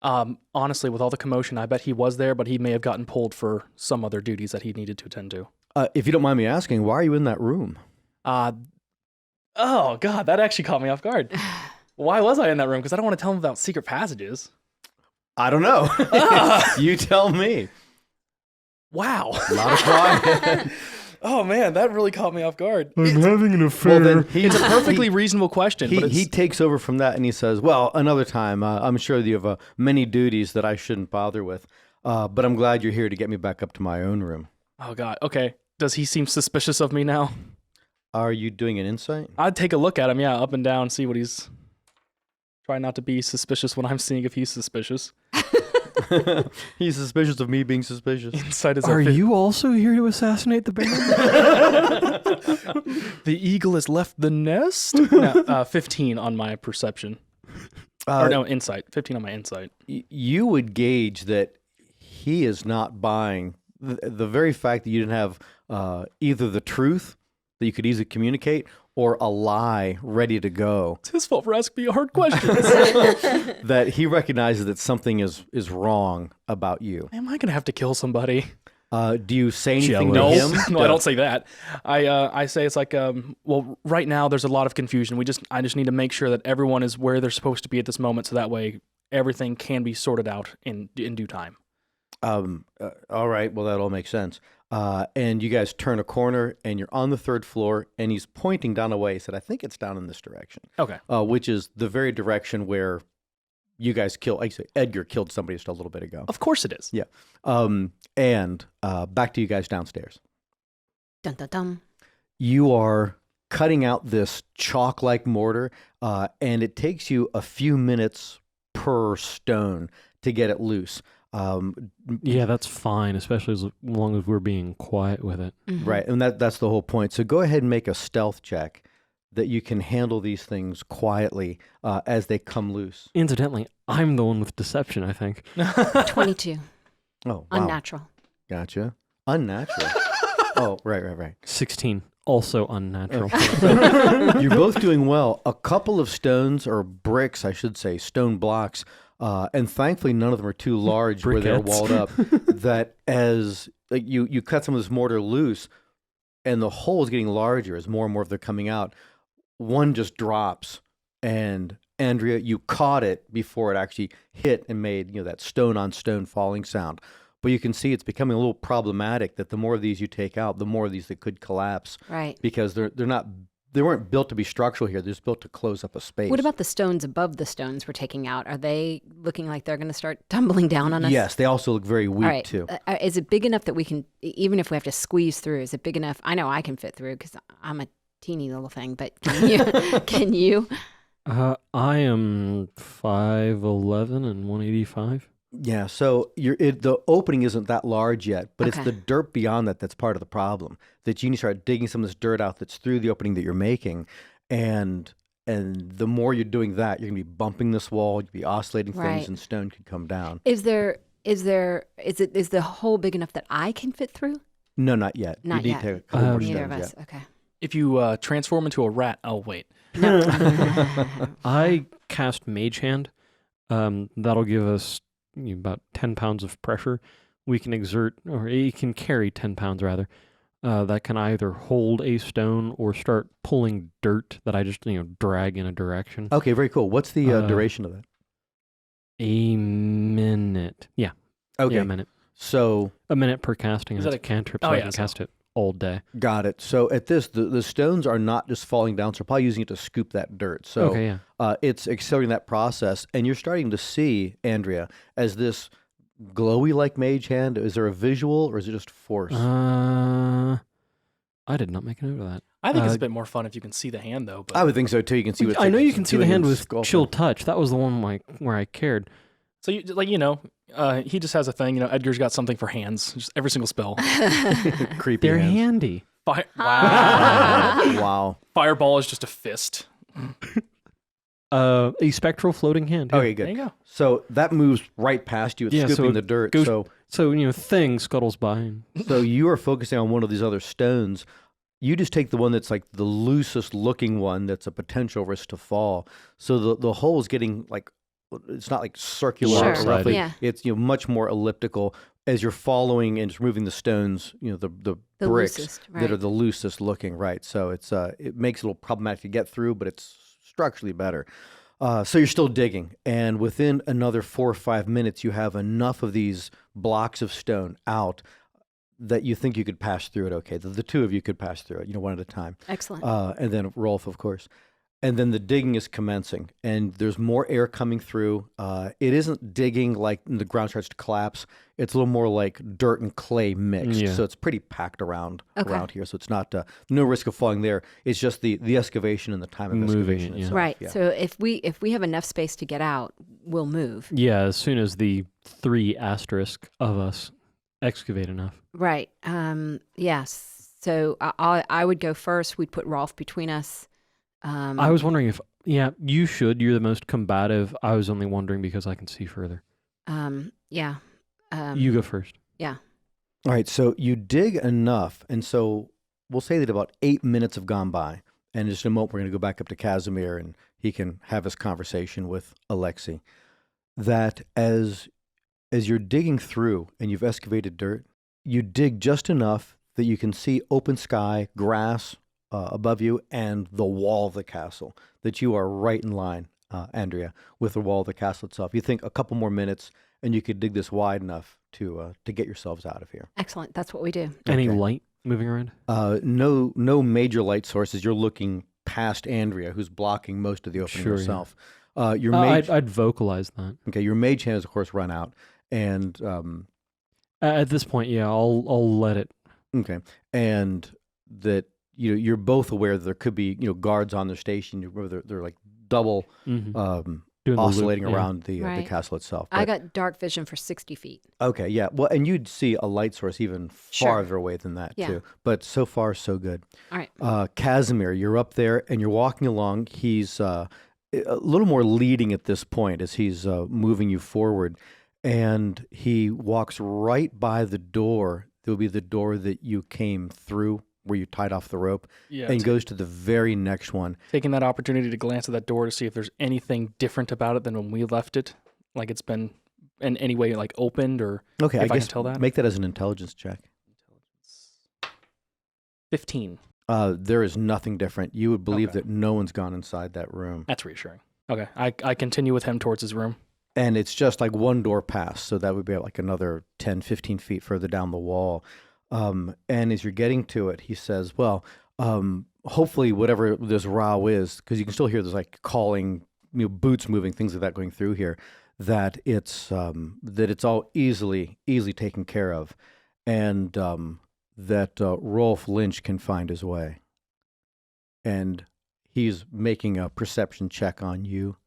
Honestly, with all the commotion, I bet he was there, but he may have gotten pulled for some other duties that he needed to attend to. If you don't mind me asking, why are you in that room? Oh, God, that actually caught me off guard. Why was I in that room? Because I don't want to tell him about secret passages. I don't know. You tell me. Wow. A lot of quiet. Oh, man, that really caught me off guard. I'm having an affair. Well, it's a perfectly reasonable question. He takes over from that and he says, well, another time, I'm sure you have many duties that I shouldn't bother with, but I'm glad you're here to get me back up to my own room. Oh, God. Okay. Does he seem suspicious of me now? Are you doing an insight? I'd take a look at him, yeah, up and down, see what he's... Try not to be suspicious when I'm seeing if he's suspicious. He's suspicious of me being suspicious. Insight is Are you also here to assassinate the Baron? The eagle has left the nest? No, 15 on my perception. Or no, insight. 15 on my insight. You would gauge that he is not buying the very fact that you didn't have either the truth that you could easily communicate or a lie ready to go. It's his fault for asking me hard questions. That he recognizes that something is wrong about you. Am I going to have to kill somebody? Do you say anything No, to him? no, I don't say that. I say it's like, well, right now there's a lot of confusion. I just need to make sure that everyone is where they're supposed to be at this moment, so that way everything can be sorted out in due time. All right. Well, that all makes sense. And you guys turn a corner, and you're on the 3rd floor, and he's pointing down a way. He said, I think it's down in this direction. Okay. Which is the very direction where you guys killed, like I say, Edgar killed somebody just a little bit ago. Of course it is. Yeah. And back to you guys downstairs. Dun, dun, dun. You are cutting out this chalk-like mortar, and it takes you a few minutes per stone to get it loose. Yeah, that's fine, especially as long as we're being quiet with it. Mhm. Right, and that's the whole point. So go ahead and make a stealth check. that you can handle these things quietly as they come loose. Incidentally, I'm the one with deception, I think. 22. Oh, wow. Unnatural. Gotcha. Unnatural. Oh, right. 16, also unnatural. You're both doing well. A couple of stones, or bricks, I should say, stone blocks, and thankfully none of them are too large where they're Briquettes. walled up, that as you cut some of this mortar loose, and the hole is getting larger as more and more of them are coming out, one just drops, and Andrea, you caught it before it actually hit and made that stone on stone falling sound. But you can see it's becoming a little problematic that the more of these you take out, the more of these that could collapse. Right. Because they weren't built to be structural here. They're just built to close up a space. What about the stones above the stones we're taking out? Are they looking like they're going to start tumbling down on us? Yes, they also look very weak All right. too. Is it big enough that we can, even if we have to squeeze through, is it big enough? I know I can fit through because I'm a teeny little thing, but can you? Can you? I am 5'11" and 185. Yeah, so the opening isn't that large yet, but it's Okay. the dirt beyond that's part of the problem. That you need to start digging some of this dirt out that's through the opening that you're making, and the more you're doing that, you're gonna be bumping this wall, you'll be oscillating things, Right. and stone could come down. Is the hole big enough that I can fit through? No, not yet. Not you yet. need to take a couple more Neither stones of us. yet. Okay. If you transform into a rat, oh wait. I cast Mage Hand. That'll give us about 10 pounds of pressure. We can exert, or it can carry 10 pounds rather. That can either hold a stone or start pulling dirt that I just drag in a direction. Okay, very cool. What's the duration of that? A minute. Yeah. Okay, Yeah, a minute. so A minute per casting. Is And that it's a cantrip, oh, so I yeah, can so- cast it all day. got it. So at this, the stones are not just falling down, so you're probably using it to scoop that dirt. So Okay, yeah. it's accelerating that process, and you're starting to see, Andrea, as this glowy like mage hand. Is there a visual, or is it just force? I did not make a note of that. I think it's a bit more fun if you can see the hand though. But I would think so too. You can see what I know you can see the doing hand in with sculpting. chill touch. That was the one where I cared. so he just has a thing. Edgar's got something for hands. Just every single spell. Creepy They're hands. handy. Wow. Wow. Fireball is just a fist. A spectral floating hand. yeah. Okay, There good. you go. So that moves right past you. It's Yeah, so scooping it the dirt. goes- So So, thing scuttles by. And so you are focusing on one of these other stones. You just take the one that's like the loosest looking one that's a potential risk to fall. So the hole is getting it's not like circular Sure, roughly. yeah. It's much more elliptical as you're following and just moving the stones, the The bricks loosest, that are right. the loosest looking, right? So it makes it a little problematic to get through, but it's structurally better. So you're still digging, and within another 4 or 5 minutes, you have enough of these blocks of stone out that you think you could pass through it. Okay, the two of you could pass through it, one at a time, Excellent. and then Rolfe, of course. And then the digging is commencing, and there's more air coming through. It isn't digging like the ground starts to collapse. It's a little more like dirt and clay mixed. Yeah. So it's pretty packed around Okay. here. So it's not no risk of falling there. It's just the excavation and the time of Moving excavation it, yeah. itself. Right. Yeah. So if we have enough space to get out, we'll move. yeah, as soon as the 3 asterisk of us excavate enough. Right. Yes. So I would go first. We'd put Rolfe between us. I was wondering if, you should. You're the most combative. I was only wondering because I can see further. Yeah. You go first. Yeah. All right, so you dig enough, and so we'll say that about 8 minutes have gone by, and in just a moment we're going to go back up to Casimir, and he can have his conversation with Alexei. That as you're digging through and you've excavated dirt, you dig just enough that you can see open sky, grass above you, and the wall of the castle. That you are right in line, Andrea, with the wall of the castle itself. You think a couple more minutes, and you could dig this wide enough to get yourselves out of here. Excellent. That's what we do. Any Okay. light moving around? No major light sources. You're looking past Andrea, who's blocking most of the opening Sure, yeah. herself. Your mage, I'd vocalize that. okay, your mage hand has of course run out, and At this point, yeah, I'll let it. okay, and that you're both aware that there could be guards on their station. They're like double Mhm. Doing oscillating the loop, around the castle itself. I got dark vision for 60 feet. Okay, yeah. Well, and you'd see a light source even farther away than that, too. But so far, so good. All right. Casimir, you're up there, and you're walking along. He's a little more leading at this point as he's moving you forward. And he walks right by the door. There'll be the door that you came through where you tied off the rope, and goes to the very next one. Taking that opportunity to glance at that door to see if there's anything different about it than when we left it, like it's been in any way like opened, or okay, if I can tell that. Make that as an intelligence check. 15. There is nothing different. You would believe that no one's gone inside that room. That's reassuring. Okay, I continue with him towards his room. And it's just like one door past, so that would be like another 10, 15 feet further down the wall. And as you're getting to it, he says, well, hopefully whatever this row is, because you can still hear there's like calling, boots moving, things like that going through here, that it's all easily taken care of, and that Rolfe Lynch can find his way. And he's making a perception check on you.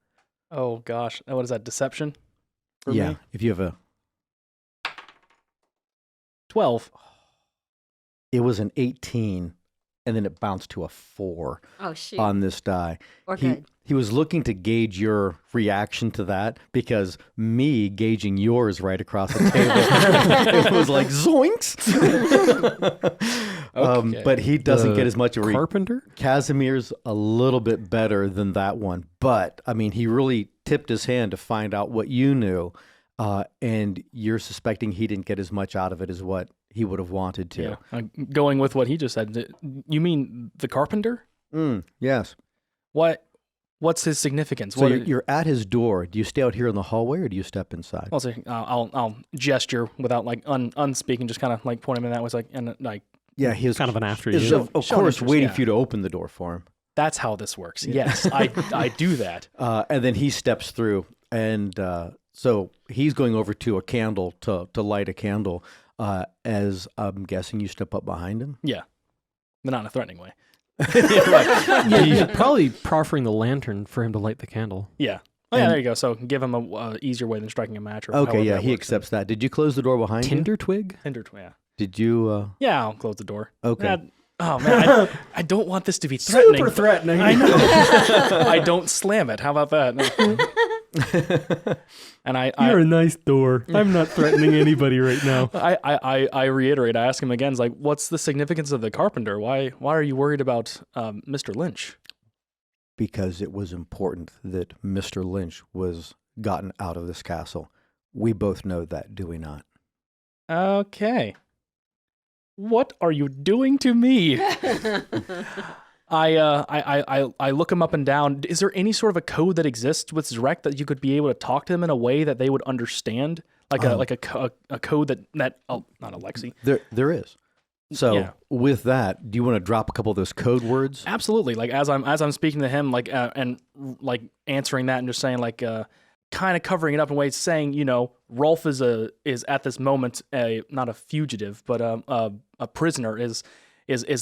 Oh, gosh. What is that, deception? For me? If you have a 12. It was an 18, and then it bounced to a 4 on this die. He was looking to gauge your reaction to that, because me gauging yours right across the table, it was like zoinks. But he doesn't get as much of a carpenter. Casimir's a little bit better than that one, but I mean, he really tipped his hand to find out what you knew, and you're suspecting he didn't get as much out of it as what he would have wanted to. Yeah. Going with what he just said, you mean the carpenter? Yes. What's his significance? So you're at his door. Do you stay out here in the hallway, or do you step inside? I'll gesture without like unspeaking, just kind of like pointing him in that way, like, and like. Yeah, he's kind of an after you. Of course, waiting for you to open the door for him. That's how this works. Yes, I do that. And then he steps through, and so he's going over to a candle to light a candle. As I'm guessing, you step up behind him. Yeah, but not in a threatening way. Yeah, you're probably proffering the lantern for him to light the candle. Yeah. Oh, yeah, there you go. So give him a easier way than striking a match. Or okay, yeah, he accepts that. Did you close the door behind Tinder you? twig? Tinder twig, yeah. Did you? Yeah, I'll close the door. Okay. Oh, man, I don't want this to be threatening. Super threatening. I know. I don't slam it. How about that? And You're a nice door. I'm not threatening anybody right now. I reiterate. I ask him again. It's like, what's the significance of the carpenter? Why are you worried about Mr. Lynch? Because it was important that Mr. Lynch was gotten out of this castle. We both know that, do we not? Okay. What are you doing to me? I look him up and down. Is there any sort of a code that exists with Zrek that you could be able to talk to them in a way that they would understand, like a code that not Alexi. There is. So with that, do you want to drop a couple of those code words? Absolutely. Like as I'm speaking to him, like and like answering that and just saying like kind of covering it up in ways, saying, you know, Rolfe is at this moment not a fugitive, but a prisoner is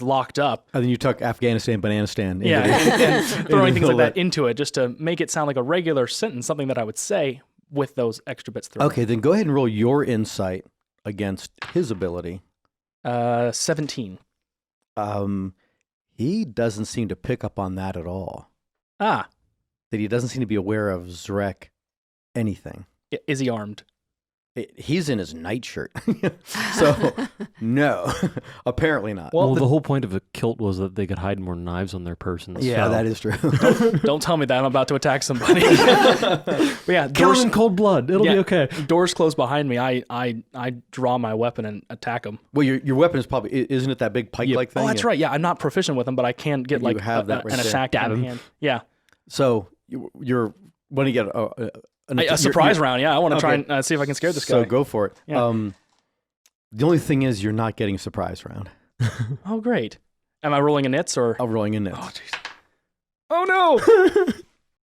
locked up. And then you took Afghanistan, Bananistan. And throwing things like that into it just to make it sound like a regular sentence, something that I would say with those extra bits thrown. Okay, then go ahead and roll your insight against his ability. 17. He doesn't seem to pick up on that at all. That he doesn't seem to be aware of Zrek anything. Is he armed? He's in his nightshirt. So, no, apparently not. Well, the whole point of a kilt was that they could hide more knives on their persons. Yeah, so. that is true. Don't tell me that I'm about to attack somebody. But yeah, doors in cold blood. It'll be okay. Doors close behind me. I draw my weapon and attack him. Well, your weapon is probably, isn't it that big pike-like thing? Oh, that's right. Yeah, I'm not proficient with them, but I can get like have that an attack in hand. Yeah. So you're when you get a surprise round, yeah. I want to try and see if I can scare this guy. So go for it. Yeah. The only thing is you're not getting a surprise round. Oh, great. Am I rolling a nits or? I'm rolling a nits. Oh, jeez. Oh, no.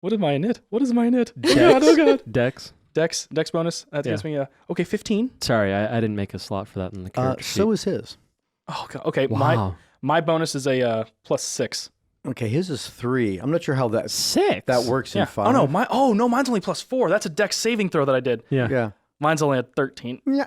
What is my nit? What is my nit? Oh, God. Dex. Dex bonus. That gets me, okay, 15. Sorry, I didn't make a slot for that in the character sheet. So is his. Oh, God. Okay. Wow. My bonus is a +6. Okay, his is 3. I'm not sure how that 6. that works in 5. Oh no, mine's only +4. That's a dex saving throw that I did. Yeah. Yeah. Mine's only at 13. Yeah.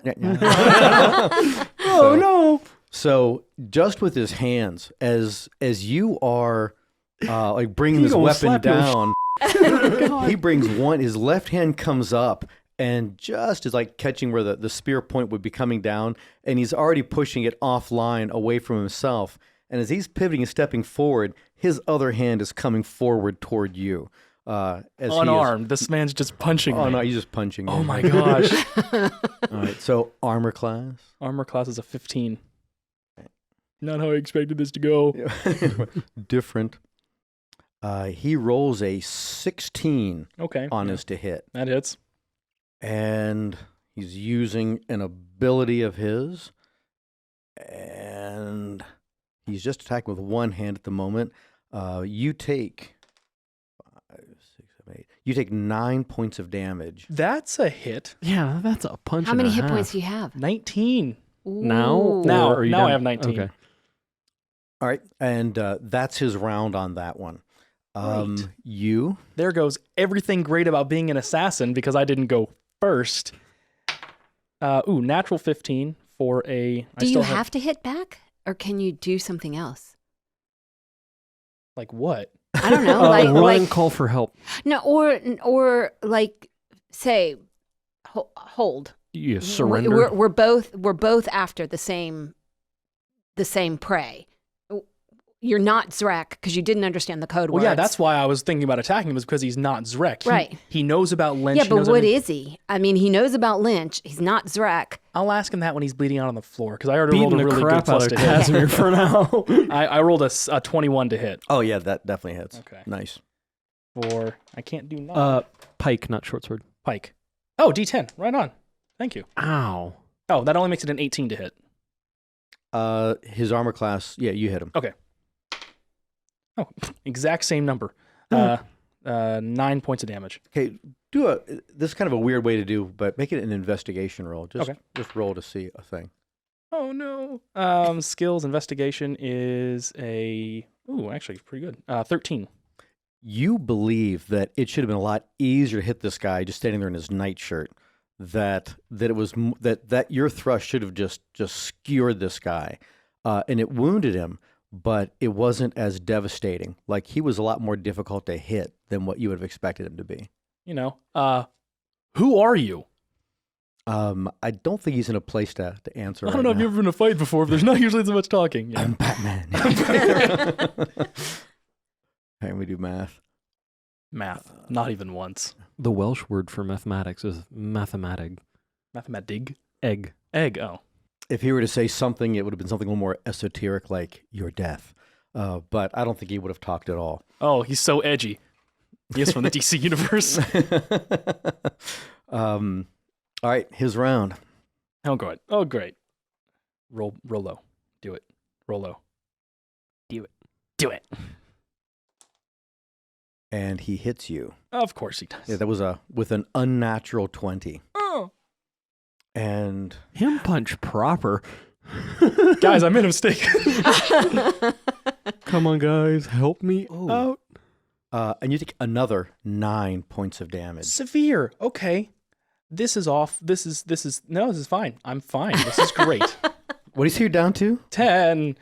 Oh no. So just with his hands, as you are like bringing He this gonna weapon slap your down, he brings one. His left hand comes up and just is like catching where the spear point would be coming down, and he's already pushing it offline away from himself. And as he's pivoting and stepping forward, his other hand is coming forward toward you. As Unarmed. This man's just punching me. Oh no, he's just punching you. Oh my gosh. All right. So armor class. Armor class is a 15. Not how I expected this to go. Different. He rolls a 16 Okay. on his to hit. That hits. And he's using an ability of his. And he's just attacking with one hand at the moment. You take 5, 6, 7, 8. You take 9 points of damage. That's a hit. Yeah, that's a punch. How many hit points do you have? 19. Now? Ooh. Now- Or are you now down? I have 19. Okay. All right. And that's his round on that one. Great. You. There goes everything great about being an assassin because I didn't go first. Natural 15 for a... Do you have to hit back, or can you do something else? Like what? I don't know. Run like and call for help. no, or like say hold. You surrender. We're both after the same prey. You're not Zrek because you didn't understand the code Well, words. yeah, that's why I was thinking about attacking him, is because he's not Zrek. Right. He knows about Lynch. Yeah, he but knows what everything. is he? I mean, he knows about Lynch. He's not Zrek. I'll ask him that when he's bleeding out on the floor, because I already Beating rolled a the really crap good out plus of to hit. Casimir for now. I rolled a 21 to hit. Oh, yeah, that definitely hits. Okay. Nice. For, I can't do nothing. Pike, not short sword. Pike. Oh, D10. Right on. Thank you. Ow. Oh, that only makes it an 18 to hit. His armor class, yeah, you hit him. Okay. Oh, exact same number. 9 points of damage. Okay, this is kind of a weird way to do, but make it an investigation roll. Just roll to see a thing. Oh no. Skills investigation is actually pretty good. 13. You believe that it should have been a lot easier to hit this guy just standing there in his nightshirt. That it was that your thrust should have just skewered this guy, and it wounded him, but it wasn't as devastating. Like, he was a lot more difficult to hit than what you would have expected him to be. Who are you? I don't think he's in a place to answer. I don't know if you've ever been in a fight before, but there's not usually so much talking. Yeah. I'm Batman. Hey, we do math. Math. Not even once. The Welsh word for mathematics is mathematig. Mathematig? Egg. Egg, oh. If he were to say something, it would have been something a little more esoteric, like your death. But I don't think he would have talked at all. Oh, he's so edgy. He is from the DC universe. All right, his round. Oh, good. Oh, great. Roll low. Do it. Roll low. Do it. Do it. And he hits you. Of course he does. Yeah, that was with an unnatural 20. Oh. And Him punch proper. Guys, I made a mistake. Come on, guys, help me out. and you take another 9 points of damage. Severe. Okay. This is off. This is fine. I'm fine. This is great. What do you see you're down to? 10.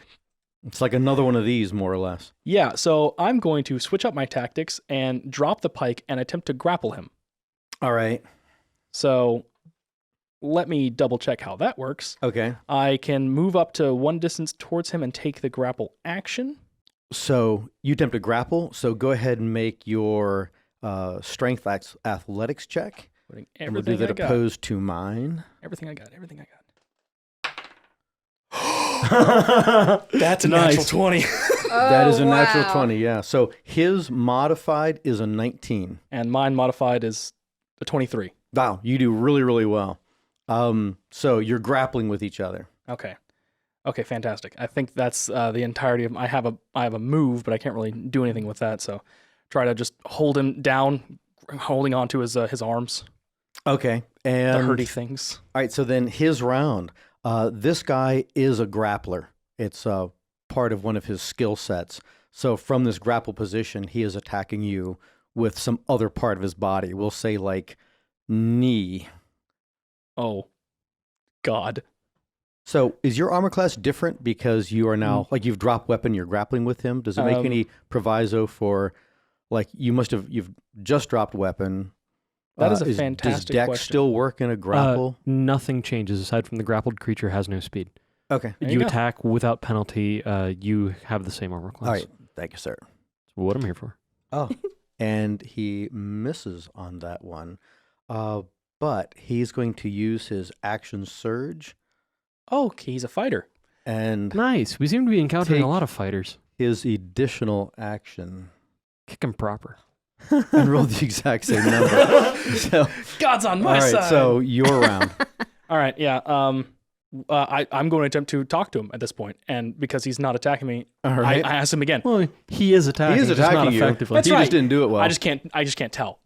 It's like another one of these, more or less. Yeah, so I'm going to switch up my tactics and drop the pike and attempt to grapple him. All right. So let me double check how that works. Okay. I can move up to one distance towards him and take the grapple action. So you attempt to grapple. So go ahead and make your strength athletics check. Putting And we'll do that opposed to mine. Everything I got. Everything I got. That's a natural 20. That is a natural wow. 20, yeah. So his modified is a 19. And mine modified is a 23. Wow, you do really, really well. So you're grappling with each other. Okay. Okay, fantastic. I think that's the entirety of I have a move, but I can't really do anything with that. So try to just hold him down, holding on to his arms. Okay. And The hurty things. All right, so then his round. This guy is a grappler. It's part of one of his skill sets. So from this grapple position, he is attacking you with some other part of his body. We'll say like knee. Oh, God. So is your armor class different because you are now, like you've dropped weapon, you're grappling with him? Does it make any proviso for, like you've just dropped weapon? That is a fantastic Does Dex question. still work in a grapple? Nothing changes aside from the grappled creature has no speed. Okay. You attack without penalty. You have the same armor class. All right. Thank you, sir. That's what I'm here for. Oh, and he misses on that one. But he's going to use his action surge. Oh, okay, he's a fighter. And Nice. We seem to be encountering a lot of fighters. his additional action. Kick him proper. And roll the exact same number. So, God's on my all right, side. so your round. All right, yeah. I'm going to attempt to talk to him at this point, and because he's not attacking me, All right. I ask him again. Well, he is attacking. He is just not attacking you. effectively. That's He right. just didn't do it well. I just can't tell.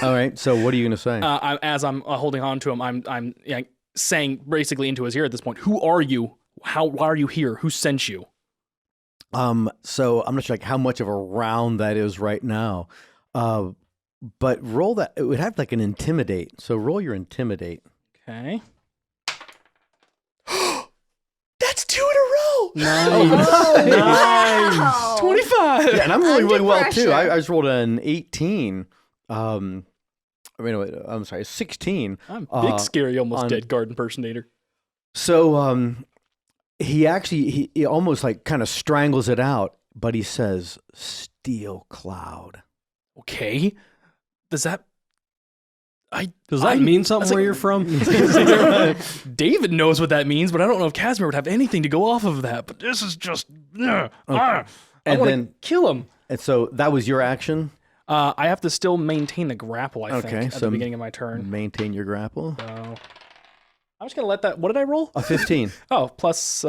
All right, so what are you going to say? As I'm holding on to him, I'm saying basically into his ear at this point, "Who are you? Why are you here? Who sent you?" So I'm not sure like how much of a round that is right now. But roll that. It would have like an intimidate. So roll your intimidate. Okay. That's 2 in a row. Nice. 25. Yeah, and I'm rolling Under really well too. pressure. I just rolled an 18. I'm sorry, 16. I'm big, scary, almost on- dead guard impersonator. So he actually he almost like kind of strangles it out, but he says steel cloud. Okay. Does that mean something that's where like- you're from? David knows what that means, but I don't know if Casimir would have anything to go off of that. But this is just I And want to then kill him. and so that was your action. I have to still maintain the grapple, I think, Okay, at so the beginning of my turn. Maintain your grapple. So I'm just going to let that... What did I roll? A 15. Oh, plus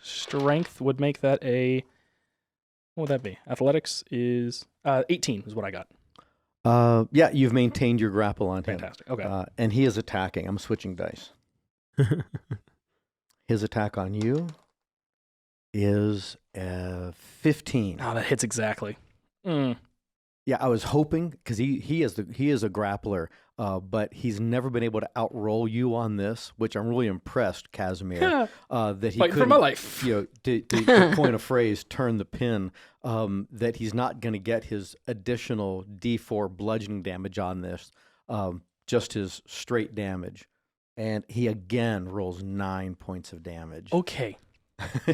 strength would make that a... What would that be? Athletics is... 18 is what I got. Yeah, you've maintained your grapple on him. Fantastic. Okay. And he is attacking. I'm switching dice. His attack on you is 15. Oh, that hits exactly. Yeah, I was hoping because he is a grappler, but he's never been able to outroll you on this, which I'm really impressed, Casimir. That he Fighting for couldn't, my life. to coin a phrase, turn the pin. That he's not going to get his additional D4 bludgeoning damage on this, just his straight damage, and he again rolls 9 points of damage. Okay.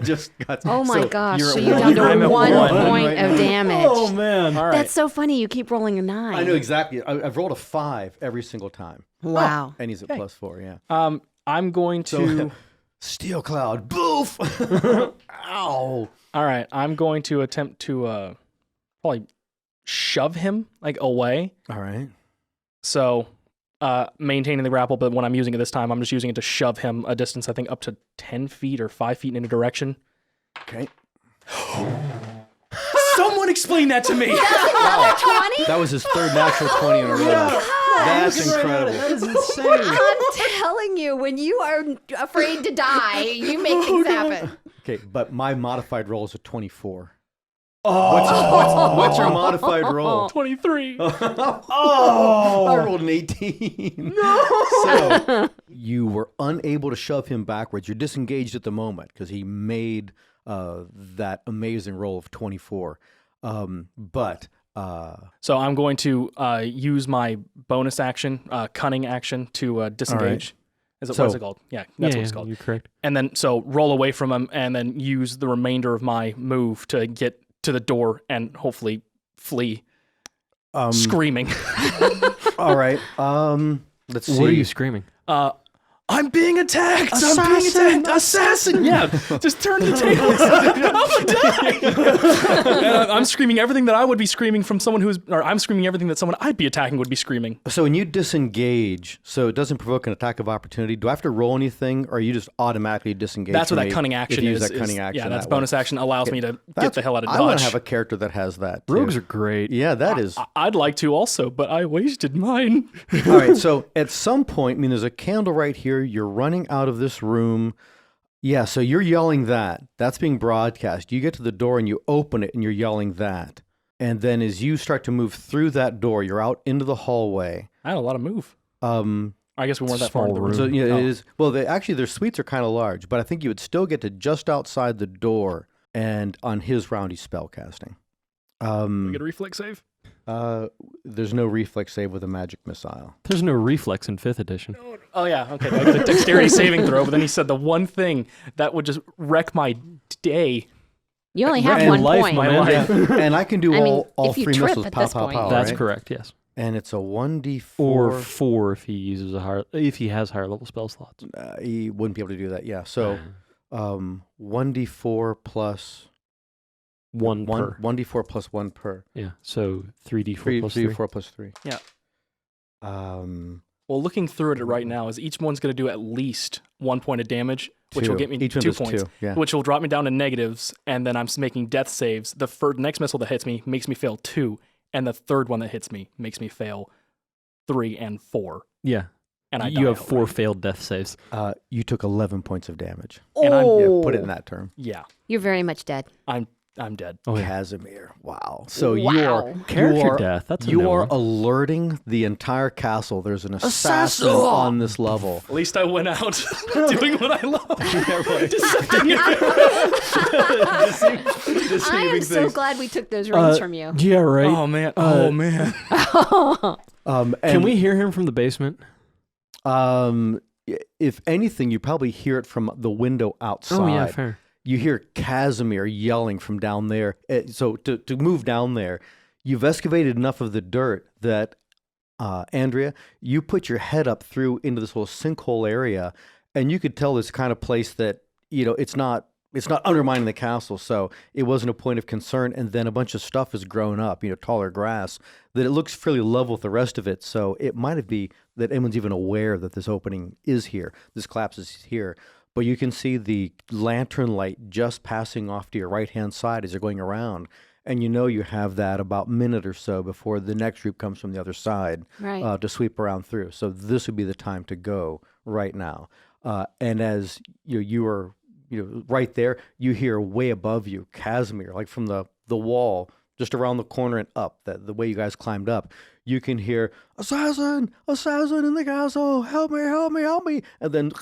Just got, Oh my so gosh! you're So at you're down to I'm at 1 1 point right of now. damage. Oh man. All right. That's so funny. You keep rolling a 9. I know exactly. I've rolled a 5 every single time. Wow. And he's at Okay. +4, yeah. I'm going to... So, Steel Cloud, boof! Ow! All right. I'm going to attempt to probably shove him away. All right. So maintaining the grapple, but when I'm using it this time, I'm just using it to shove him a distance, I think up to 10 feet or 5 feet in a direction. Okay. Someone explain that to me. Another 20? That was his third natural 20 in a row. That's incredible. That is insane. I'm telling you, when you are afraid to die, you make things happen. Okay, but my modified roll is a 24. What's your modified roll? 23. I rolled an 18. No! So you were unable to shove him backwards. You're disengaged at the moment because he made that amazing roll of 24. So I'm going to use my bonus action, cunning action, to disengage. What is it called? Yeah, that's what it's called. You're correct. And then so roll away from him, and then use the remainder of my move to get to the door and hopefully flee, screaming. All right. Let's see. What are you screaming? I'm being attacked! I'm being attacked! Assassin! Yeah, just turn the tables. I'm gonna die! And I'm screaming everything that I would be screaming from someone I'm screaming everything that someone I'd be attacking would be screaming. So when you disengage, so it doesn't provoke an attack of opportunity, do I have to roll anything, or you just automatically disengage? That's what from that me cunning if action you is. use that cunning action. Yeah, that's that way? bonus action allows me to get the hell out of I want dodge. to have a character that has that. Too. Rogues are great. Yeah, that is. I'd like to also, but I wasted mine. All right, so at some point, there's a candle right here. You're running out of this room. Yeah, so you're yelling that. That's being broadcast. You get to the door and you open it and you're yelling that. And then as you start to move through that door, you're out into the hallway. I had a lot of move. I guess we weren't that far in the room. So yeah, it is. Well, actually, their suites are kind of large, but I think you would still get to just outside the door. And on his round, he's spellcasting. We get a reflex save? There's no reflex save with a magic missile. There's no reflex in 5th edition. Oh, yeah. Okay. I got a dexterity saving throw, but then he said the one thing that would just wreck my day. You only have And one life, point. my life. Yeah. And I can do all if you 3 trip missiles at pow, this pow, point. pow, That's right? correct, yes. And it's a 1d4. Or 4 if he uses if he has higher level spell slots. He wouldn't be able to do that, yeah. So 1d4 plus... 1 per. 1d4 plus 1 per. Yeah, so 3d4 plus 3. 3d4 plus 3. Yeah. Well, looking through it right now is each one's going to do at least 1 point of damage, which will get me each 2 points, yeah. which will drop me down to negatives, and then I'm making death saves. The next missile that hits me makes me fail 2, and the third one that hits me makes me fail 3 and 4. Yeah. And you have 4 failed death saves. You took 11 points of damage. And Put it in that term. Yeah. You're very much dead. I'm dead. Oh, yeah. Casimir. Wow. So Wow. Character death. That's a you no are one. alerting the entire castle. There's an assassin on this level. At least I went out doing what I love. I am so glad we took those rings from you. Yeah, right. Oh, man. Oh, man. Can we hear him from the basement? If anything, you probably hear it from the window outside. Oh, yeah, fair. You hear Casimir yelling from down there. So to move down there, you've excavated enough of the dirt that, Andrea, you put your head up through into this little sinkhole area, and you could tell this kind of place that, it's not undermining the castle, so it wasn't a point of concern. And then a bunch of stuff has grown up, taller grass, that it looks fairly level with the rest of it. So it might be that anyone's even aware that this opening is here, this collapse is here. But you can see the lantern light just passing off to your right-hand side as you're going around. And you have that about a minute or so before the next group comes from the other side to sweep around through. So this would be the time to go right now. And as you are right there, you hear way above you, Casimir, like from the wall, just around the corner and up, the way you guys climbed up. You can hear, assassin in the castle, help me. And then...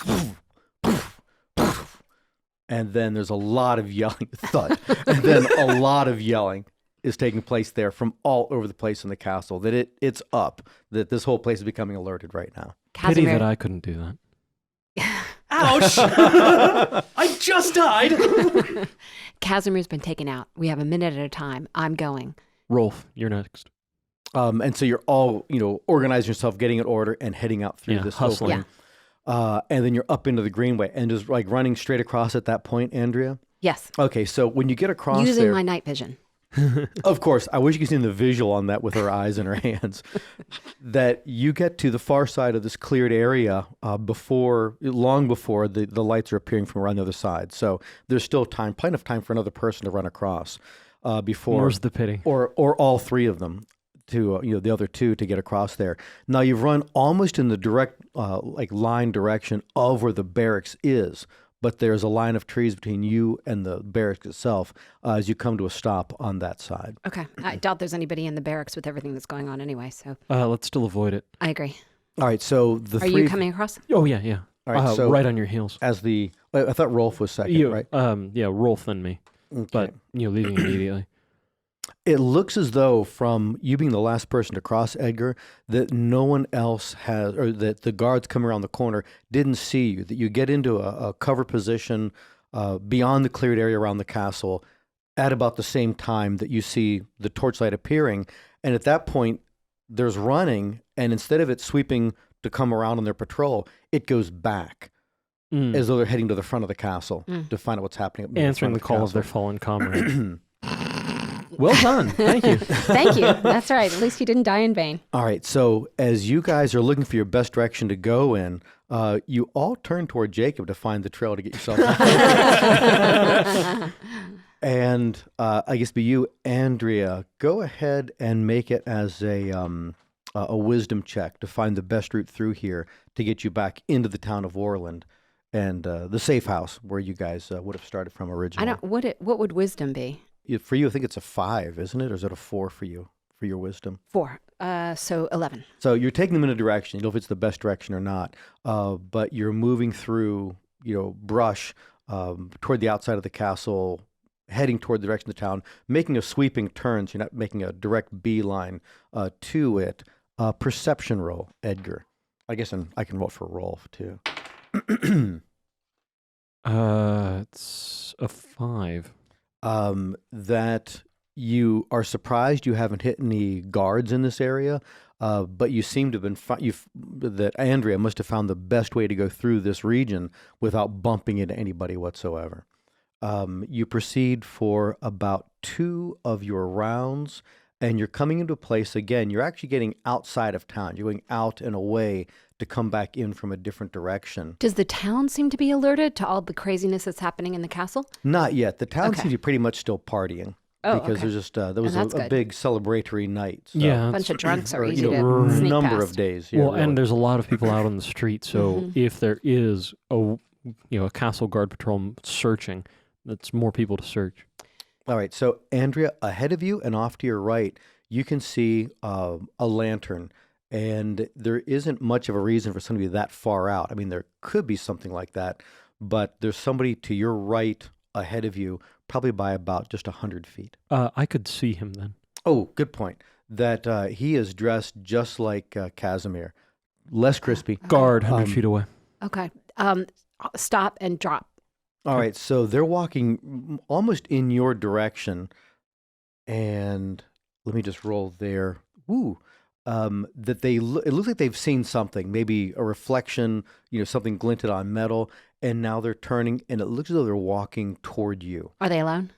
And then there's a lot of yelling, thud. And then a lot of yelling is taking place there from all over the place in the castle. That it's up. That this whole place is becoming alerted right now. Pity that I couldn't do that. Ouch! I just died. Casimir's been taken out. We have a minute at a time. I'm going. Rolfe, you're next. And so you're all organizing yourself, getting in order, and heading out through this hustling. opening. And then you're up into the greenway and just like running straight across at that point, Andrea? Yes. Okay, so when you get across using my night vision. Of course, I wish you could see the visual on that with her eyes and her hands, that you get to the far side of this cleared area long before the lights are appearing from around the other side. So there's still plenty of time for another person to run across before. More's the pity. Or all three of them. To the other two to get across there. Now you've run almost in the direct line direction of where the barracks is, but there's a line of trees between you and the barracks itself as you come to a stop on that side. Okay. I doubt there's anybody in the barracks with everything that's going on anyway, so. Let's still avoid it. I agree. All right, so Are you coming across? Oh, yeah. All right, so right on your heels. I thought Rolfe was second, right? Yeah, Rolfe then me. Okay. But, leaving immediately. It looks as though, from you being the last person to cross, Edgar, that no one else has, or that the guards come around the corner didn't see you, that you get into a cover position beyond the cleared area around the castle at about the same time that you see the torchlight appearing. And at that point, there's running, and instead of it sweeping to come around on their patrol, it goes back. As though they're heading to the front of the castle to find out what's happening. Answering the call of their fallen comrade. Well done. Thank you. Thank you. That's right. At least you didn't die in vain. All right. So as you guys are looking for your best direction to go in, you all turn toward Jacob to find the trail to get yourself out. And I guess be you, Andrea, go ahead and make it as a wisdom check to find the best route through here to get you back into the town of Orland. and the safe house where you guys would have started from originally. What would wisdom be? For you, I think it's a 5, isn't it? Or is it a 4 for you, for your wisdom? 4. So 11. So you're taking them in a direction. You know if it's the best direction or not, but you're moving through, brush toward the outside of the castle, heading toward the direction of the town, making a sweeping turn. So you're not making a direct beeline to it. Perception roll, Edgar. I guess I can roll for Rolfe too. It's a 5. That you are surprised you haven't hit any guards in this area, but you seem to have been that Andrea must have found the best way to go through this region without bumping into anybody whatsoever. You proceed for about 2 of your rounds, and you're coming into a place again. You're actually getting outside of town. You're going out and away to come back in from a different direction. Does the town seem to be alerted to all the craziness that's happening in the castle? Not yet. The town seems to be pretty much still partying. Oh, because there's just there was a big celebratory night. So. Yeah, a bunch of drunks are easy to sneak number past. of days. Yeah, and there's a lot of people out on the street. So if there is a castle guard patrol searching, that's more people to search. All right. So Andrea, ahead of you and off to your right, you can see a lantern, and there isn't much of a reason for somebody to be that far out. I mean, there could be something like that, but there's somebody to your right ahead of you, probably by about just 100 feet. I could see him then. Oh, good point. That he is dressed just like Casimir, less crispy. Guard 100 feet away. Okay. Stop and drop. All right, so they're walking almost in your direction, and let me just roll there. Woo. That it looks like they've seen something, maybe a reflection, something glinted on metal, and now they're turning, and it looks as though they're walking toward you. Are they alone?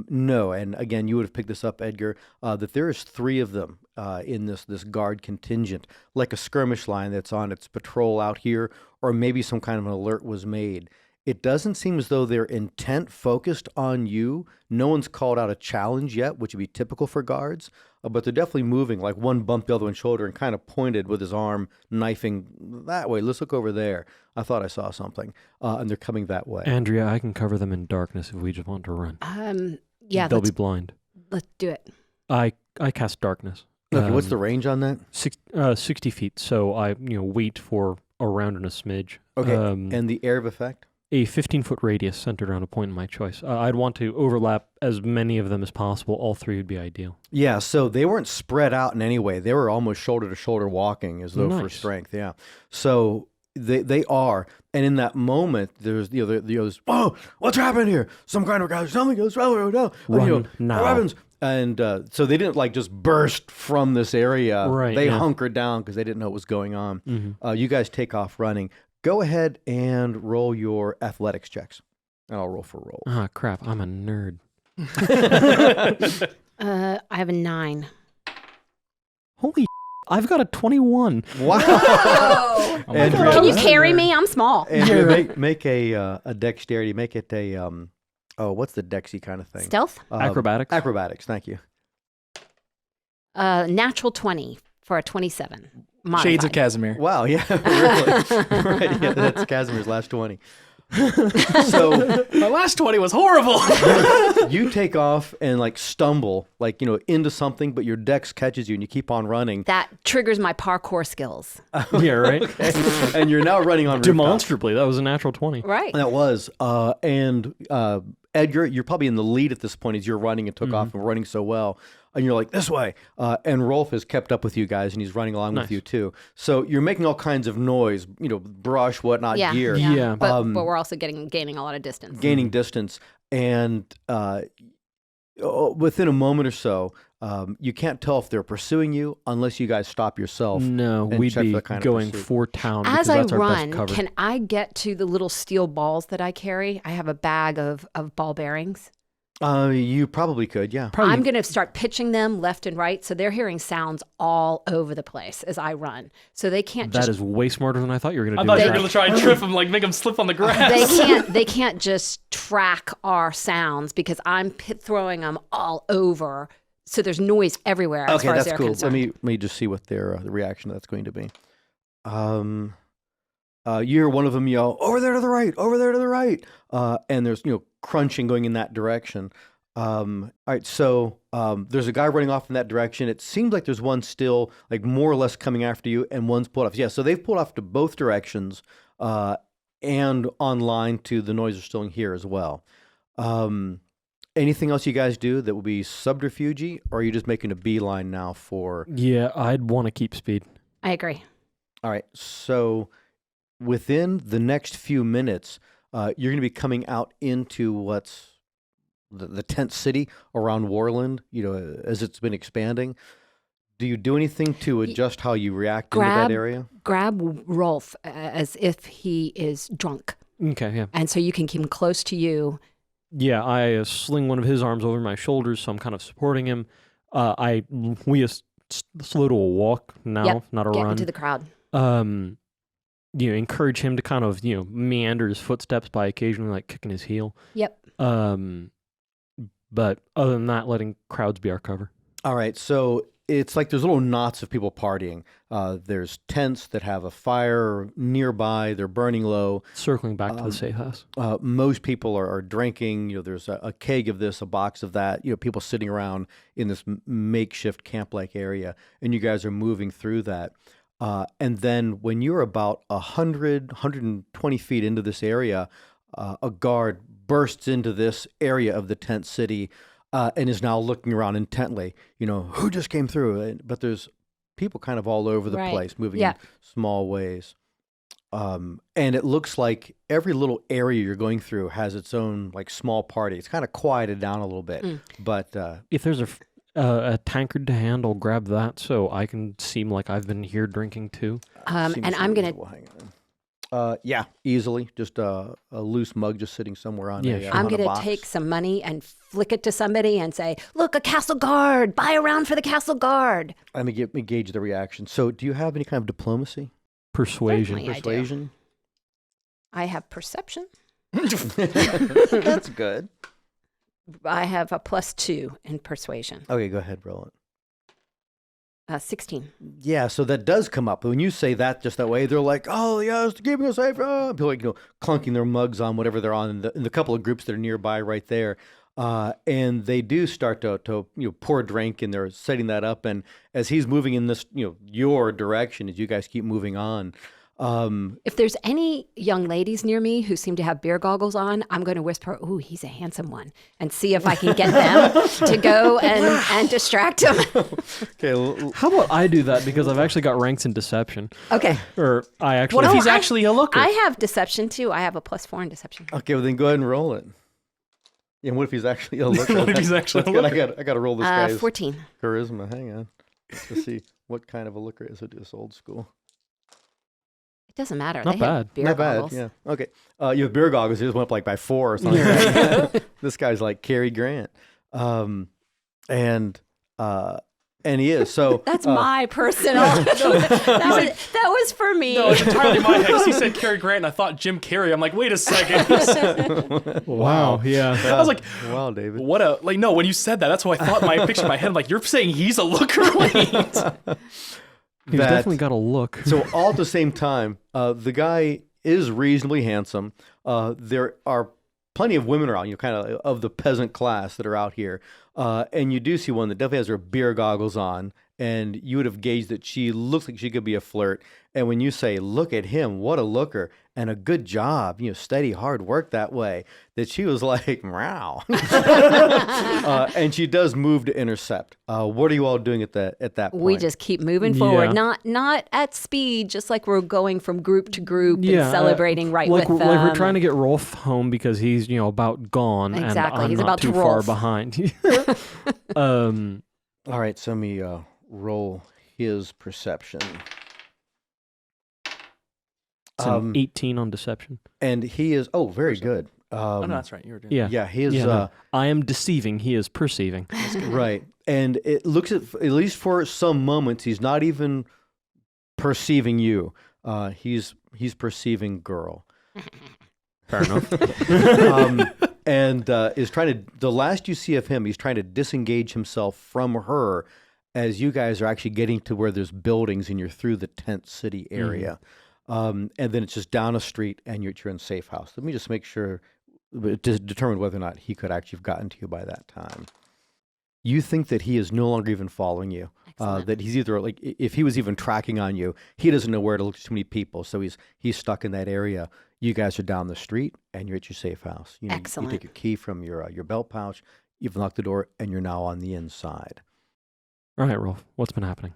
No, and again, you would have picked this up, Edgar, that there is 3 of them in this guard contingent, like a skirmish line that's on its patrol out here, or maybe some kind of an alert was made. It doesn't seem as though they're intent focused on you. No one's called out a challenge yet, which would be typical for guards, but they're definitely moving, like one bumped the other one's shoulder and kind of pointed with his arm, knifing that way. Let's look over there. I thought I saw something, and they're coming that way. Andrea, I can cover them in darkness if we just want to run. Yeah, They'll be blind. Let's do it. I cast darkness. Okay, what's the range on that? 60 feet. So I wait for a round and a smidge. Okay, and the area of effect? A 15-foot radius centered around a point in my choice. I'd want to overlap as many of them as possible. All 3 would be ideal. Yeah, so they weren't spread out in any way. They were almost shoulder to shoulder walking as though for strength. Yeah, so they are. And in that moment, there's the others. Oh, what's happening here? Some kind of guy. Something goes wrong. Run now. What happens? And so they didn't just burst from this area. Right, they hunkered down because they didn't know what was going on. Mm-hmm. You guys take off running. Go ahead and roll your athletics checks. And I'll roll for rolls. Ah, crap. I'm a nerd. I have a 9. Holy I've got a 21. Wow. Oh. Can you carry me? I'm small. And make a dexterity. Make it a, what's the dexy kind of thing? Stealth? Acrobatics. Acrobatics, thank you. Natural 20 for a 27. Modified. Shades of Casimir. Wow, yeah, really. Right, yeah, that's Casimir's last 20. So my last 20 was horrible. You take off and stumble into something, but your dex catches you and you keep on running. That triggers my parkour skills. Yeah, right. Okay. And you're now running on demonstrably. That was a natural 20. Right. That was. And Edgar, you're probably in the lead at this point as you're running and took off and running so well. And you're like, this way. And Rolfe has kept up with you guys, and he's running along with you, too. So you're making all kinds of noise, brush, whatnot, gear. Yeah. But we're also gaining a lot of distance. Gaining distance. And within a moment or so, you can't tell if they're pursuing you unless you guys stop yourself. No, we'd be going for town. As I that's our run, best cover. can I get to the little steel balls that I carry? I have a bag of ball bearings. You probably could, yeah. I'm going to start pitching them left and right, so they're hearing sounds all over the place as I run. So they can't That is way smarter than I thought you were going to do. I thought you were going to try and trip them, make them slip on the grass. They can't just track our sounds because I'm throwing them all over. So there's noise everywhere as far as they're concerned. Let me just see what their the reaction to that's going to be. you hear one of them yell, "Over there to the right! Over there to the right!" And there's crunching going in that direction. All right, so there's a guy running off in that direction. It seems like there's one still, like more or less coming after you, and one's pulled off. Yeah, so they've pulled off to both directions, and online to the noise are still in here as well. Anything else you guys do that will be subterfuge, or are you just making a beeline now for? Yeah, I'd want to keep speed. I agree. All right, so within the next few minutes, you're going to be coming out into what's the tent city around Warland, as it's been expanding. Do you do anything to adjust how you react into that area? Grab Rolfe as if he is drunk. Okay, yeah. And so you can keep him close to you. Yeah, I sling one of his arms over my shoulders, so I'm kind of supporting him. We slow to a walk now, not a Get run. into the crowd. Encourage him to kind of, meander his footsteps by occasionally like kicking his heel. Yep. But other than that, letting crowds be our cover. All right, so it's like there's little knots of people partying. There's tents that have a fire nearby. They're burning low. Circling back to the safe house. Most people are drinking. There's a keg of this, a box of that. People sitting around in this makeshift camp-like area, and you guys are moving through that. And then when you're about 120 feet into this area, a guard bursts into this area of the tent city and is now looking around intently. Who just came through? But there's people kind of all over the place, moving in small ways. And it looks like every little area you're going through has its own like small party. It's kind of quieted down a little bit. But if there's a tankard to hand, I'll grab that so I can seem like I've been here drinking too. And I'm going to... yeah, easily. Just a loose mug just sitting somewhere on I'm going to take some money and flick it to somebody and say, "Look, a castle guard. Buy a round for the castle guard." Let me gauge the reaction. So do you have any kind of diplomacy? Persuasion. Certainly Persuasion? I have perception. That's good. I have a +2 in persuasion. Okay, go ahead, roll it. 16. Yeah, so that does come up. When you say that just that way, they're like, "Oh, yeah, it's keeping us safe." People like, clunking their mugs on whatever they're on in the couple of groups that are nearby right there. And they do start to pour a drink, and they're setting that up. And as he's moving in this, your direction, as you guys keep moving on, if there's any young ladies near me who seem to have beer goggles on, I'm going to whisper, "Ooh, he's a handsome one," and see if I can get them to go and distract him. Okay. How about I do that because I've actually got ranks in deception. Okay. Or I actually... What if he's actually a looker? I have deception too. I have a +4 in deception. Okay, well then go ahead and roll it. And what if he's actually a looker? What if he's actually a looker? I got to roll this guy's 14. charisma. Hang on. Let's see what kind of a looker is it. This old school. It doesn't matter. Not They bad. have beer Not goggles. bad. Yeah. Okay. You have beer goggles. You just went up like by 4 or something. Right? This guy's like Cary Grant, and he is. So That's my personal. that was for me. No, it's entirely my head. He said Cary Grant, and I thought Jim Carrey. I'm like, wait a second. Wow. Yeah. I was like, wow, David. No, when you said that, that's what I thought. My picture in my head, like, you're saying he's a looker. He's definitely got a look. So all at the same time, the guy is reasonably handsome. There are plenty of women around, kind of the peasant class that are out here. And you do see one that definitely has her beer goggles on, and you would have gauged that she looks like she could be a flirt. And when you say, "Look at him, what a looker, and a good job, steady, hard work that way," that she was like, "Wow." And she does move to intercept. What are you all doing at that point? We just keep moving forward, Yeah. not at speed, just like we're going from group to group and celebrating with them. Like we're trying to get Rolfe home because he's about gone, Exactly. and I'm He's not about to too far Rolfe. behind. All right, so let me roll his perception. It's an 18 on deception. And he is very good. Oh, no, that's right. You were doing Yeah. Yeah, he is. No. I am deceiving. He is perceiving. Right. And it looks at least for some moments, he's not even perceiving you. He's perceiving girl. Fair enough. And is trying to, the last you see of him, he's trying to disengage himself from her as you guys are actually getting to where there's buildings and you're through the tent city area. and then it's just down a street, and you're in safe house. Let me just make sure to determine whether or not he could actually have gotten to you by that time. You think that he is no longer even following you. That he's either like, if he was even tracking on you, he doesn't know where to look. Too many people, so he's stuck in that area. You guys are down the street, and you're at your safe house. You take your key from your belt pouch. You've locked the door, and you're now on the inside. All right, Rolfe, what's been happening?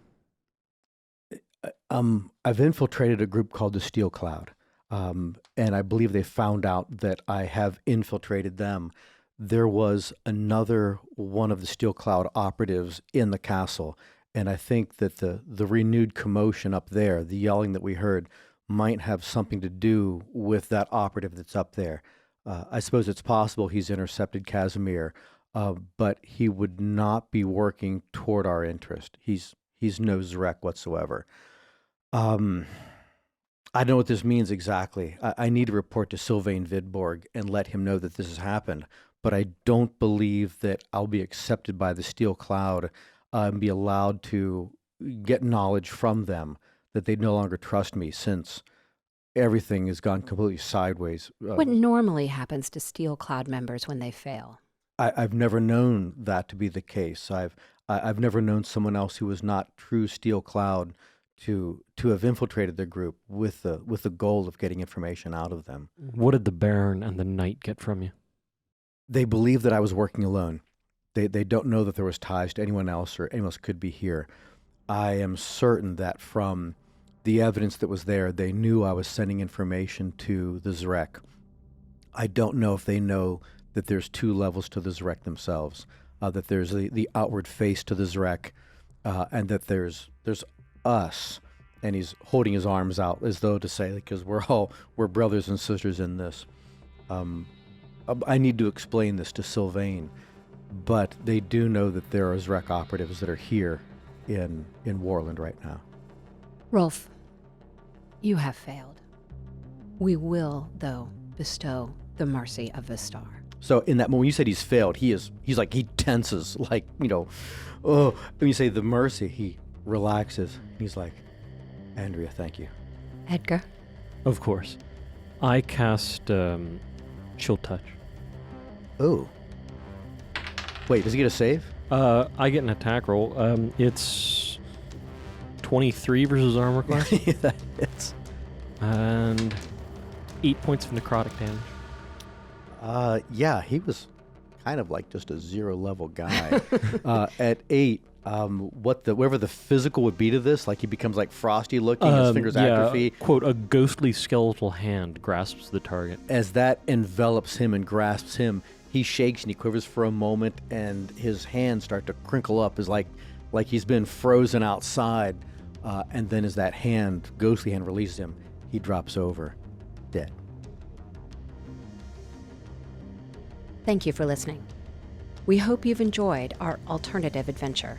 I've infiltrated a group called the Steel Cloud, and I believe they found out that I have infiltrated them. There was another one of the Steel Cloud operatives in the castle, and I think that the renewed commotion up there, the yelling that we heard, might have something to do with that operative that's up there. I suppose it's possible he's intercepted Casimir, but he would not be working toward our interest. He's no Zrek whatsoever. I don't know what this means exactly. I need to report to Sylvain Vidborg and let him know that this has happened, but I don't believe that I'll be accepted by the Steel Cloud and be allowed to get knowledge from them, that they no longer trust me since everything has gone completely sideways. What normally happens to Steel Cloud members when they fail? I've never known that to be the case. I've never known someone else who was not true Steel Cloud to have infiltrated the group with the goal of getting information out of them. What did the Baron and the Knight get from you? They believe that I was working alone. They don't know that there was ties to anyone else or anyone else could be here. I am certain that from the evidence that was there, they knew I was sending information to the Zrek. I don't know if they know that there's two levels to the Zrek themselves, that there's the outward face to the Zrek, and that there's us, and he's holding his arms out as though to say, because we're brothers and sisters in this. I need to explain this to Sylvain, but they do know that there are Zrek operatives that are here in Warland right now. Rolfe, you have failed. We will, though, bestow the mercy of Vistar. So in that moment, when you said he's failed, he's like, he tenses, like, oh, when you say the mercy, he relaxes. He's like, Andrea, thank you. Edgar? Of course. I cast Chill Touch. Oh. Wait, does he get a save? I get an attack roll. It's 23 versus armor class. Yeah, that hits. And 8 points of necrotic damage. Yeah, he was kind of like just a 0 level guy. At 8, whatever the physical would be to this, like he becomes like frosty looking, his fingers atrophy. Quote, a ghostly skeletal hand grasps the target. As that envelops him and grasps him, he shakes and he quivers for a moment, and his hands start to crinkle up, as like he's been frozen outside. And then as that ghostly hand releases him, he drops over, dead. Thank you for listening. We hope you've enjoyed our alternative adventure.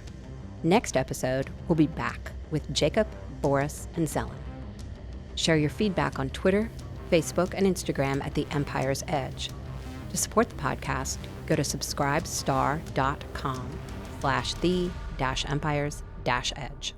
Next episode, we'll be back with Jacob, Boris, and Zelen. Share your feedback on Twitter, Facebook, and Instagram at The Empire's Edge. To support the podcast, go to subscribestar.com/the-empires-edge.